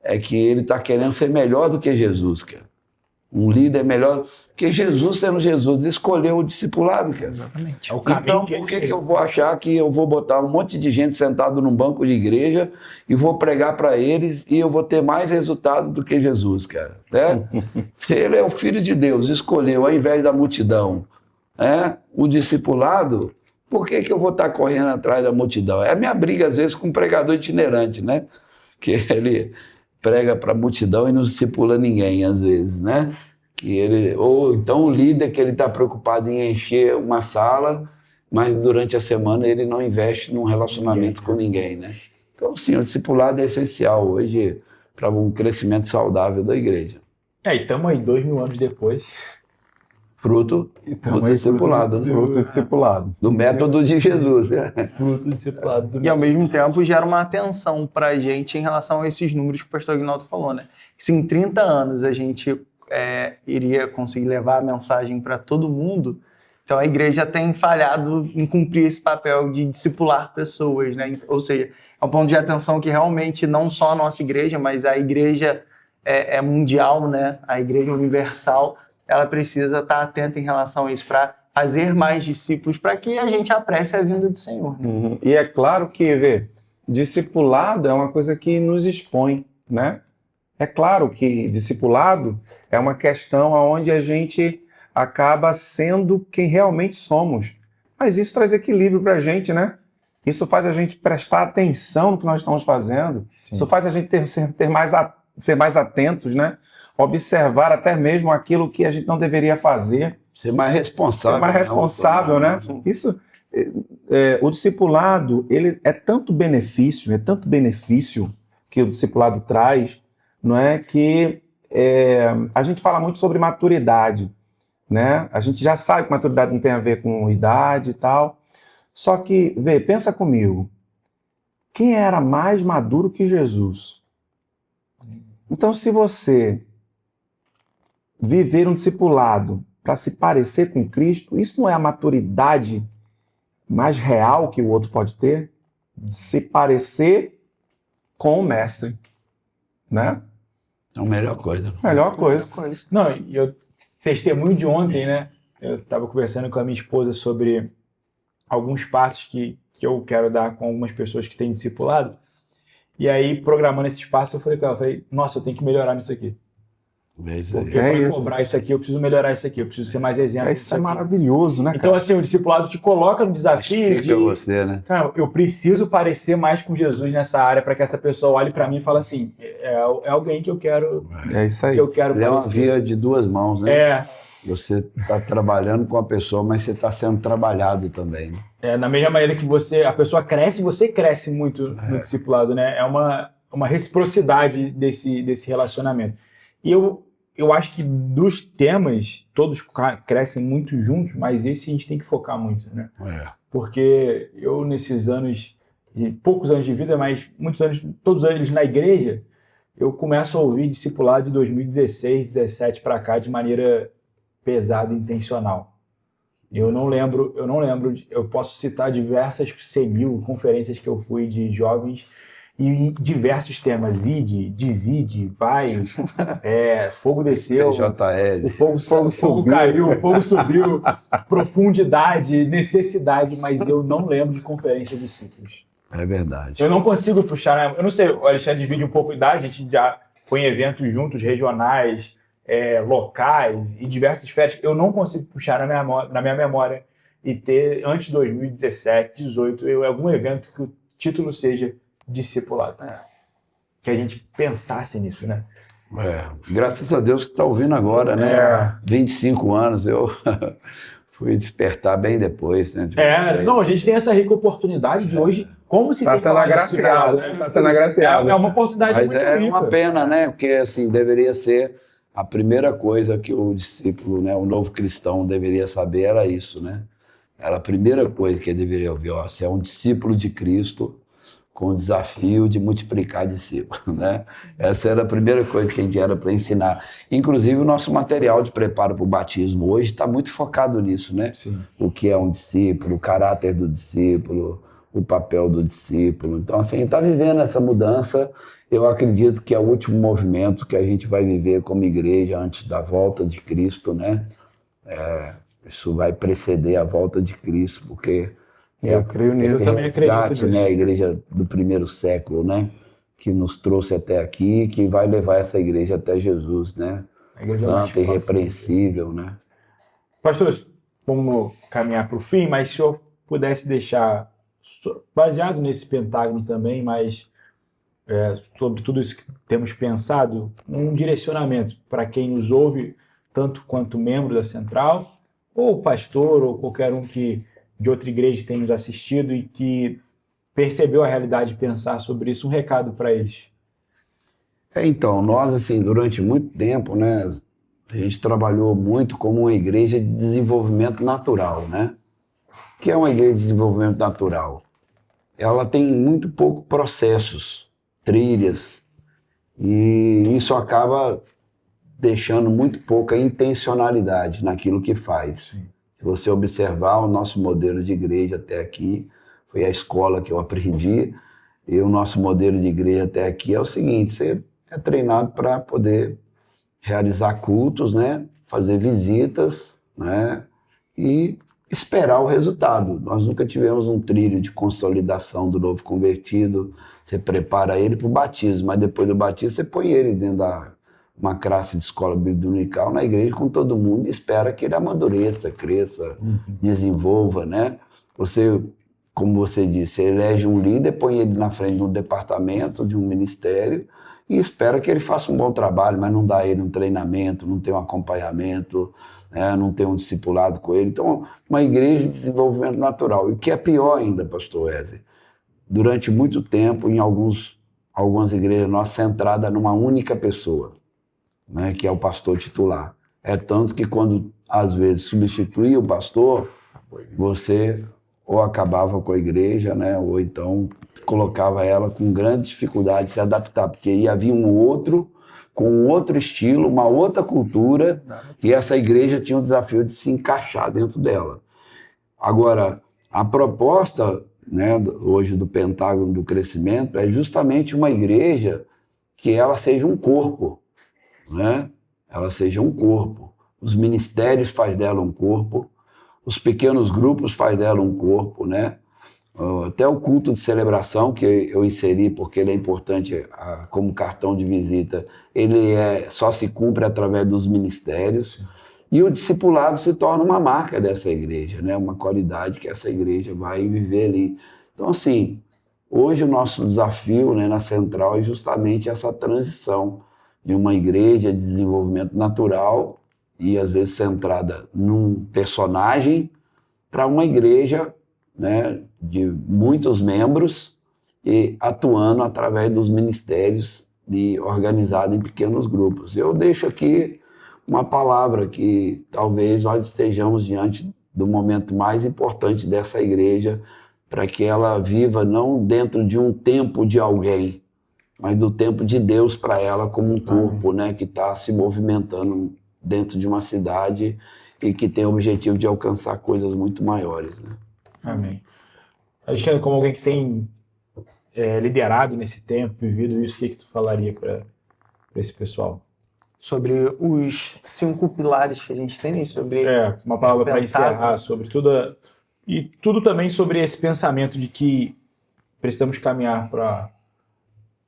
é que ele está querendo ser melhor do que Jesus, cara. Um líder melhor, porque Jesus, sendo Jesus, escolheu o discipulado, cara. Exatamente. É o Então, por que eu vou achar que eu vou botar um monte de gente sentado num banco de igreja e vou pregar para eles e eu vou ter mais resultado do que Jesus, cara? Né? Se ele é o Filho de Deus, escolheu, ao invés da multidão, o discipulado, por que eu vou estar correndo atrás da multidão? É a minha briga, às vezes, com um pregador itinerante, né? Que ele prega para a multidão e não discipula ninguém, às vezes, né? Ou então o líder que ele está preocupado em encher uma sala, mas durante a semana ele não investe num relacionamento com ninguém, né? Então, sim, o discipulado é essencial hoje para um crescimento saudável da igreja. E estamos aí 2000 anos depois. Fruto do discipulado, né? Fruto discipulado. Do método de Jesus, né? Fruto discipulado do E ao mesmo tempo gera uma atenção para a gente em relação a esses números que o pastor Aguinaldo falou, né? Se em 30 anos a gente iria conseguir levar a mensagem para todo mundo, então a igreja tem falhado em cumprir esse papel de discipular pessoas, né? Ou seja, é um ponto de atenção que realmente não só a nossa igreja, mas a igreja mundial, né? A igreja universal, ela precisa estar atenta em relação a isso para fazer mais discípulos, para que a gente apresse a vinda do Senhor. Né? Uhum. E é claro que, discipulado é uma coisa que nos expõe, né? É claro que discipulado é uma questão onde a gente acaba sendo quem realmente somos. Mas isso traz equilíbrio para a gente, né? Isso faz a gente prestar atenção no que nós estamos fazendo. Sim. Isso faz a gente ser mais atentos, né? Observar até mesmo aquilo que a gente não deveria fazer. Ser mais responsável. Ser mais responsável, né? Isso, o discipulado, ele é tanto benefício que o discipulado traz, não é? Que a gente fala muito sobre maturidade, né? A gente já sabe que maturidade não tem a ver com idade e tal. Só que, pensa comigo, quem era mais maduro que Jesus? Então, se você viver um discipulado para se parecer com Cristo, isso não é a maturidade mais real que o outro pode ter? Se parecer com o mestre, né? É a melhor coisa. Melhor coisa. Não, eu testemunho de ontem, né? Eu estava conversando com a minha esposa sobre alguns passos que eu quero dar com algumas pessoas que têm discipulado. E aí, programando esses passos, eu falei com ela, nossa, eu tenho que melhorar nisso aqui. Porque para cobrar isso aqui, eu preciso melhorar isso aqui, eu preciso ser mais exemplo. Isso é maravilhoso, né, cara? Então, assim, o discipulado te coloca no desafio de... você, né? Cara, eu preciso parecer mais com Jesus nessa área para que essa pessoa olhe para mim e fale assim, é alguém que eu quero... É isso aí. Que eu quero Ele é uma via de duas mãos, né? Você está trabalhando com a pessoa, mas você está sendo trabalhado também. Né? Da mesma maneira que a pessoa cresce, você cresce muito no discipulado, né? É uma reciprocidade desse relacionamento. E eu acho que dos temas, todos crescem muito juntos, mas esse a gente tem que focar muito, né? Porque eu, nesses anos, poucos anos de vida, mas muitos anos, todos eles na igreja, eu começo a ouvir discipulado de 2016, 2017 para cá de maneira pesada e intencional. Eu não lembro, eu posso citar diversas CMIL, conferências que eu fui de jovens, e em diversos temas, Dizide, vai, fogo desceu, PJL. o fogo caiu, o fogo subiu, profundidade, necessidade, mas eu não lembro de conferência de discípulos. É verdade. Eu não consigo puxar, eu não sei, o Alexandre divide um pouco a idade, a gente já foi em eventos juntos, regionais, locais e diversas esferas, eu não consigo puxar na minha memória e ter, antes de 2017, 2018, algum evento que o título seja discipulado. Que a gente pensasse nisso, né? Graças a Deus que está ouvindo agora, né? 25 anos, eu fui despertar bem depois, né? Não, a gente tem essa rica oportunidade de hoje, como se está sendo agraciado, né? Está sendo agraciado. É uma oportunidade mas muito rica. É uma pena, né? Porque, assim, deveria ser a primeira coisa que o discípulo, né, o novo cristão deveria saber era isso, né? Era a primeira coisa que ele deveria ouvir. Você é um discípulo de Cristo com o desafio de multiplicar discípulos, né? Essa era a primeira coisa que a gente era para ensinar. Inclusive, o nosso material de preparo para o batismo hoje está muito focado nisso, né? Sim. O que é um discípulo, o caráter do discípulo, o papel do discípulo. Então, assim, está vivendo essa mudança. Eu acredito que é o último movimento que a gente vai viver como igreja antes da volta de Cristo, né? Isso vai preceder a volta de Cristo, porque eu creio nisso. Eu também acredito nisso. Né? A igreja do primeiro século, né? Que nos trouxe até aqui, que vai levar essa igreja até Jesus, né? Santa, irrepreensível, né? Pastor, vamos caminhar para o fim, mas se o senhor pudesse deixar, baseado nesse pentágono também, mas sobre tudo isso que temos pensado, um direcionamento para quem nos ouve, tanto quanto membro da Central, ou pastor, ou qualquer um que de outra igreja tem nos assistido e que percebeu a realidade de pensar sobre isso, um recado para eles? Então, nós, assim, durante muito tempo, né, a gente trabalhou muito como uma igreja de desenvolvimento natural, né? O que é uma igreja de desenvolvimento natural? Ela tem muito pouco processos, trilhas, e isso acaba deixando muito pouca intencionalidade naquilo que faz. Sim. Se você observar o nosso modelo de igreja até aqui, foi a escola que eu aprendi, e o nosso modelo de igreja até aqui é o seguinte: você é treinado para poder realizar cultos, né? Fazer visitas, né? E esperar o resultado. Nós nunca tivemos um trilho de consolidação do novo convertido. Você prepara ele para o batismo, mas depois do batismo você põe ele dentro da uma classe de escola bíblica dominical na igreja com todo mundo e espera que ele amadureça, cresça, desenvolva, né? Você, como você disse, elege um líder, põe ele na frente de um departamento, de um ministério e espera que ele faça um bom trabalho, mas não dá a ele um treinamento, não tem um acompanhamento, né? Não tem um discipulado com ele. Então, uma igreja de desenvolvimento natural. E o que é pior ainda, pastor Wesley, durante muito tempo, em algumas igrejas nossas, centrada numa única pessoa, né, que é o pastor titular. É tanto que quando, às vezes, substituía o pastor, você ou acabava com a igreja, né, ou então colocava ela com grande dificuldade de se adaptar, porque ia vir um outro, com um outro estilo, uma outra cultura, e essa igreja tinha o desafio de se encaixar dentro dela. Agora, a proposta, né, hoje do Pentágono do Crescimento é justamente uma igreja que ela seja um corpo, né? Ela seja um corpo. Os ministérios faz dela um corpo, os pequenos grupos faz dela um corpo, né? Até o culto de celebração que eu inseri, porque ele é importante como cartão de visita, ele só se cumpre através dos ministérios. E o discipulado se torna uma marca dessa igreja, né? Uma qualidade que essa igreja vai viver ali. Então, assim, hoje o nosso desafio, né, na Central é justamente essa transição de uma igreja de desenvolvimento natural e às vezes centrada num personagem para uma igreja, né, de muitos membros e atuando através dos ministérios e organizado em pequenos grupos. Eu deixo aqui uma palavra que talvez nós estejamos diante do momento mais importante dessa igreja para que ela viva não dentro de um tempo de alguém, mas do tempo de Deus para ela como um corpo, né, que está se movimentando dentro de uma cidade e que tem o objetivo de alcançar coisas muito maiores, né? Amém. Alexandre, como alguém que tem liderado nesse tempo, vivido isso, o que tu falaria para esse pessoal? Sobre os 5 pilares que a gente tem, sobre uma palavra para Pentágono. encerrar, sobre tudo, e tudo também sobre esse pensamento de que precisamos caminhar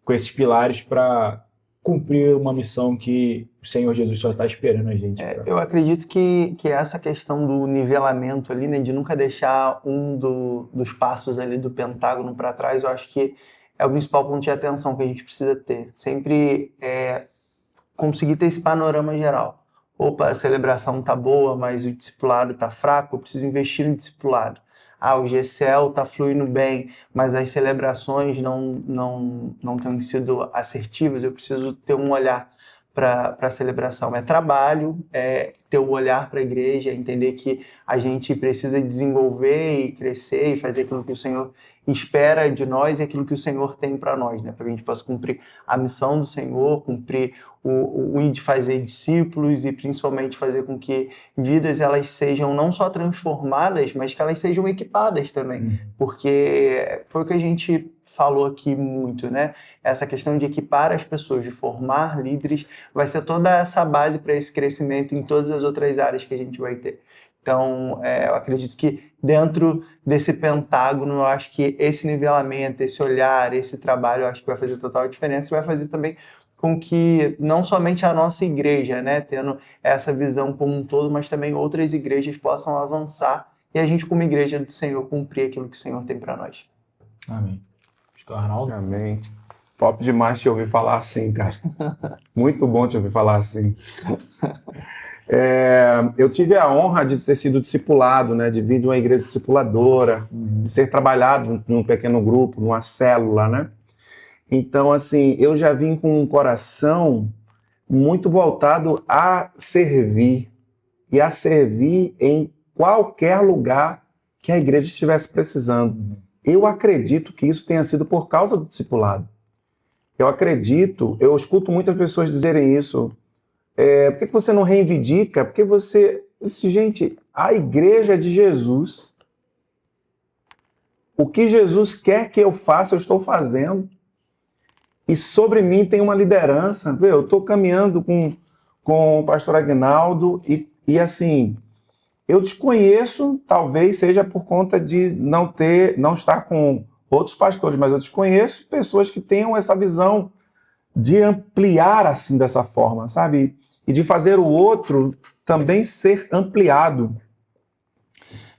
com esses pilares para cumprir uma missão que o Senhor Jesus só está esperando a gente. Eu acredito que essa questão do nivelamento ali, né, de nunca deixar dos passos ali do Pentágono para trás, eu acho que é o principal ponto de atenção que a gente precisa ter. Sempre conseguir ter esse panorama geral. Opa, a celebração tá boa, mas o discipulado tá fraco, eu preciso investir no discipulado. O GCL tá fluindo bem, mas as celebrações não têm sido assertivas, eu preciso ter um olhar para a celebração. É trabalho, ter um olhar para a igreja, entender que a gente precisa desenvolver e crescer e fazer aquilo que o Senhor espera de nós e aquilo que o Senhor tem para nós, né? Para que a gente possa cumprir a missão do Senhor, cumprir o ir de fazer discípulos e principalmente fazer com que vidas elas sejam não só transformadas, mas que elas sejam equipadas também, porque foi o que a gente falou aqui muito, né? Essa questão de equipar as pessoas, de formar líderes, vai ser toda essa base para esse crescimento em todas as outras áreas que a gente vai ter. Então, eu acredito que dentro desse pentágono, eu acho que esse nivelamento, esse olhar, esse trabalho, eu acho que vai fazer total diferença e vai fazer também com que não somente a nossa igreja, né, tendo essa visão como um todo, mas também outras igrejas possam avançar e a gente, como igreja do Senhor, cumprir aquilo que o Senhor tem para nós. Amém. Pastor Arnaldo? Amém. Top demais te ouvir falar assim, cara. Muito bom te ouvir falar assim. Eu tive a honra de ter sido discipulado, né, de vir de uma igreja discipuladora, de ser trabalhado num pequeno grupo, numa célula, né? Então, assim, eu já vim com um coração muito voltado a servir, e a servir em qualquer lugar que a igreja estivesse precisando. Eu acredito que isso tenha sido por causa do discipulado. Eu escuto muitas pessoas dizerem isso. Por que você não reivindica? Porque gente, a igreja é de Jesus. O que Jesus quer que eu faça, eu estou fazendo. E sobre mim tem uma liderança. Eu estou caminhando com o pastor Aguinaldo e assim, eu desconheço, talvez seja por conta de não estar com outros pastores, mas eu desconheço pessoas que tenham essa visão de ampliar assim dessa forma, sabe? E de fazer o outro também ser ampliado.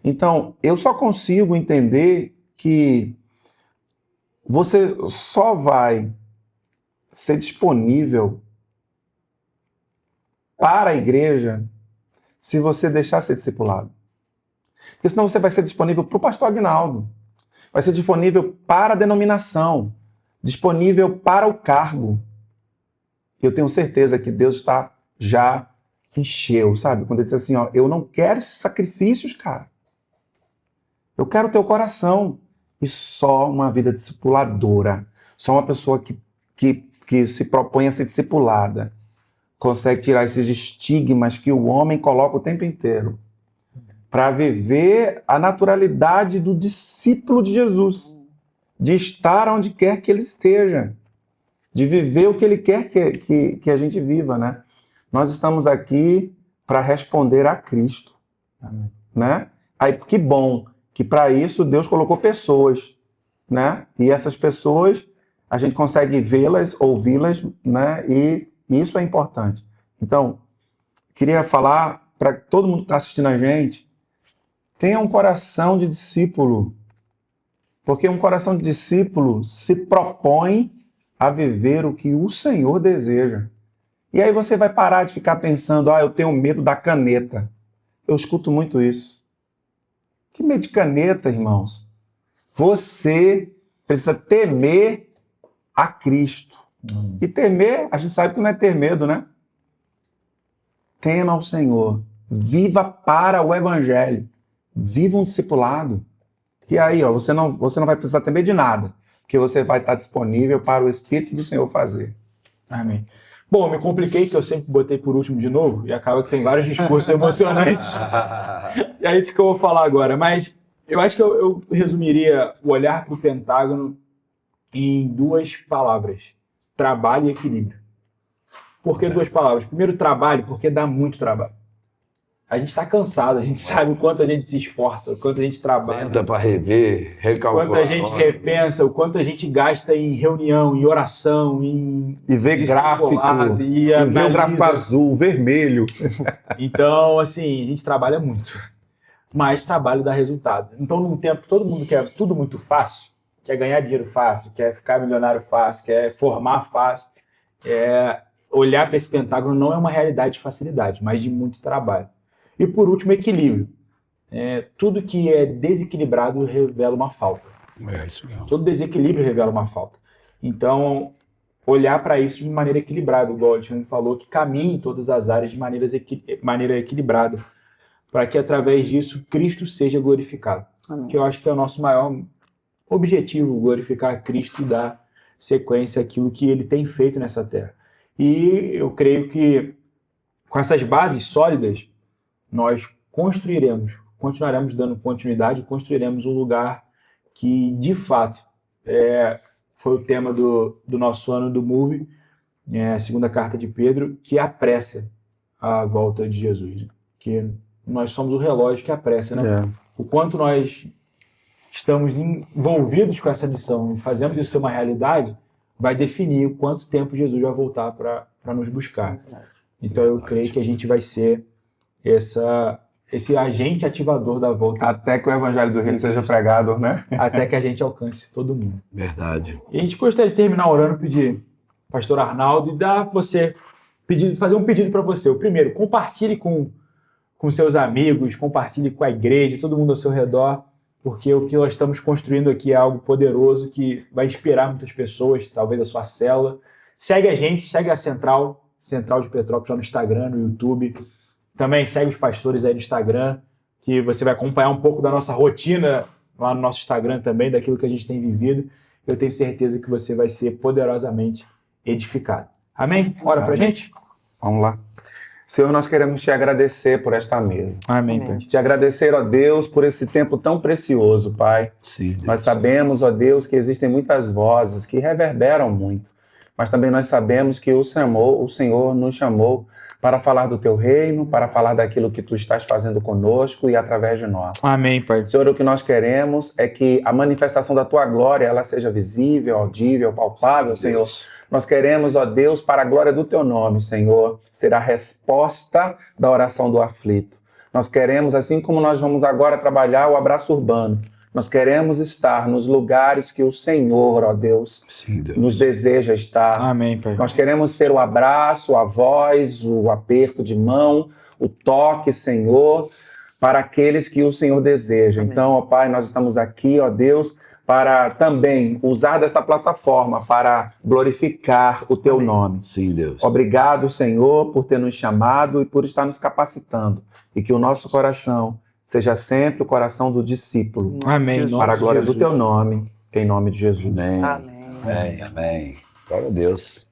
Então, eu só consigo entender que você só vai ser disponível para a igreja se você deixar ser discipulado. Porque senão você vai ser disponível para o pastor Aguinaldo, vai ser disponível para a denominação, disponível para o cargo. Eu tenho certeza que Deus já encheu, sabe? Quando ele diz assim, eu não quero esses sacrifícios, cara. Eu quero o teu coração. E só uma vida discipuladora, só uma pessoa que se propõe a ser discipulada, consegue tirar esses estigmas que o homem coloca o tempo inteiro, para viver a naturalidade do discípulo de Jesus, de estar onde quer que ele esteja, de viver o que ele quer que a gente viva, né? Nós estamos aqui para responder a Cristo, né? Aí, que bom que para isso Deus colocou pessoas, né? E essas pessoas, a gente consegue vê-las, ouvi-las, né? E isso é importante. Então, queria falar para todo mundo que está assistindo a gente, tenha um coração de discípulo, porque um coração de discípulo se propõe a viver o que o Senhor deseja. E aí você vai parar de ficar pensando, eu tenho medo da caneta. Eu escuto muito isso. Que medo de caneta, irmãos? Você precisa temer a Cristo. E temer, a gente sabe que não é ter medo, né? Tema ao Senhor. Viva para o Evangelho. Viva um discipulado. E aí, você não vai precisar temer de nada, porque você vai estar disponível para o Espírito do Senhor fazer. Amém. Bom, eu me compliquei, que eu sempre botei por último de novo, e acaba que tem vários discursos emocionantes. E aí, o que eu vou falar agora? Mas eu acho que eu resumiria o olhar para o Pentágono em 2 palavras: trabalho e equilíbrio. Por que 2 palavras? Primeiro, trabalho, porque dá muito trabalho. A gente está cansado, a gente sabe o quanto a gente se esforça, o quanto a gente trabalha. Senta para rever, recalcular. O quanto a gente repensa, o quanto a gente gasta em reunião, em oração, em... E ver gráfico, e ver o gráfico azul, vermelho. Então, assim, a gente trabalha muito. Mas trabalho dá resultado. Então, num tempo que todo mundo quer tudo muito fácil, quer ganhar dinheiro fácil, quer ficar milionário fácil, quer formar fácil, olhar para esse Pentágono não é uma realidade de facilidade, mas de muito trabalho. E por último, equilíbrio. Tudo que é desequilibrado revela uma falta. É isso mesmo. Todo desequilíbrio revela uma falta. Então, olhar para isso de maneira equilibrada, igual o Alexandre falou, que caminhe em todas as áreas de maneira equilibrada, para que através disso Cristo seja glorificado. Amém. Que eu acho que é o nosso maior objetivo, glorificar Cristo e dar sequência àquilo que ele tem feito nessa terra. E eu creio que com essas bases sólidas, nós continuaremos dando continuidade, construiremos um lugar que, de fato, foi o tema do nosso ano do Move, a segunda carta de Pedro, que apressa a volta de Jesus. Que nós somos o relógio que apressa, né? O quanto nós estamos envolvidos com essa missão e fazemos isso ser uma realidade, vai definir o quanto tempo Jesus vai voltar para nos buscar. Então eu creio que a gente vai ser esse agente ativador da volta. Até que o evangelho do reino seja pregado, né? Até que a gente alcance todo mundo. Verdade. E a gente gostaria de terminar orando, pedir pastor Arnaldo e dar você fazer um pedido para você. O primeiro, compartilhe com seus amigos, compartilhe com a igreja, todo mundo ao seu redor, porque o que nós estamos construindo aqui é algo poderoso que vai inspirar muitas pessoas, talvez a sua célula. Segue a gente, segue a Central de Petrópolis lá no Instagram, no YouTube. Também segue os pastores aí no Instagram, que você vai acompanhar um pouco da nossa rotina lá no nosso Instagram também, daquilo que a gente tem vivido. Eu tenho certeza que você vai ser poderosamente edificado. Amém? Ora pra gente? Vamos lá. Senhor, nós queremos te agradecer por esta mesa. Amém, Amém. Pai. Te agradecer, ó Deus, por esse tempo tão precioso, Pai. Sim, Deus. Nós sabemos, ó Deus, que existem muitas vozes que reverberam muito, mas também nós sabemos que o Senhor nos chamou para falar do teu reino, para falar daquilo que tu estás fazendo conosco e através de nós. Amém, Pai. Senhor, o que nós queremos é que a manifestação da tua glória ela seja visível, audível, palpável, Senhor. Nós queremos, ó Deus, para a glória do teu nome, Senhor, ser a resposta da oração do aflito. Nós queremos, assim como nós vamos agora trabalhar o abraço urbano, nós queremos estar nos lugares que o Senhor, ó Deus, Sim, Deus. nos deseja estar. Amém, Pai. Nós queremos ser o abraço, a voz, o aperto de mão, o toque, Senhor, para aqueles que o Senhor deseja. Amém. Então, ó Pai, nós estamos aqui, ó Deus, para também usar desta plataforma para glorificar o teu Amém. nome. Sim, Deus. Obrigado, Senhor, por ter nos chamado e por estar nos capacitando. E que o nosso coração seja sempre o coração do discípulo. Amém. em Jesus. nome Para a de glória do Jesus. teu nome, em nome de Jesus. Amém. Amém. Amém, amém. Glória a Deus.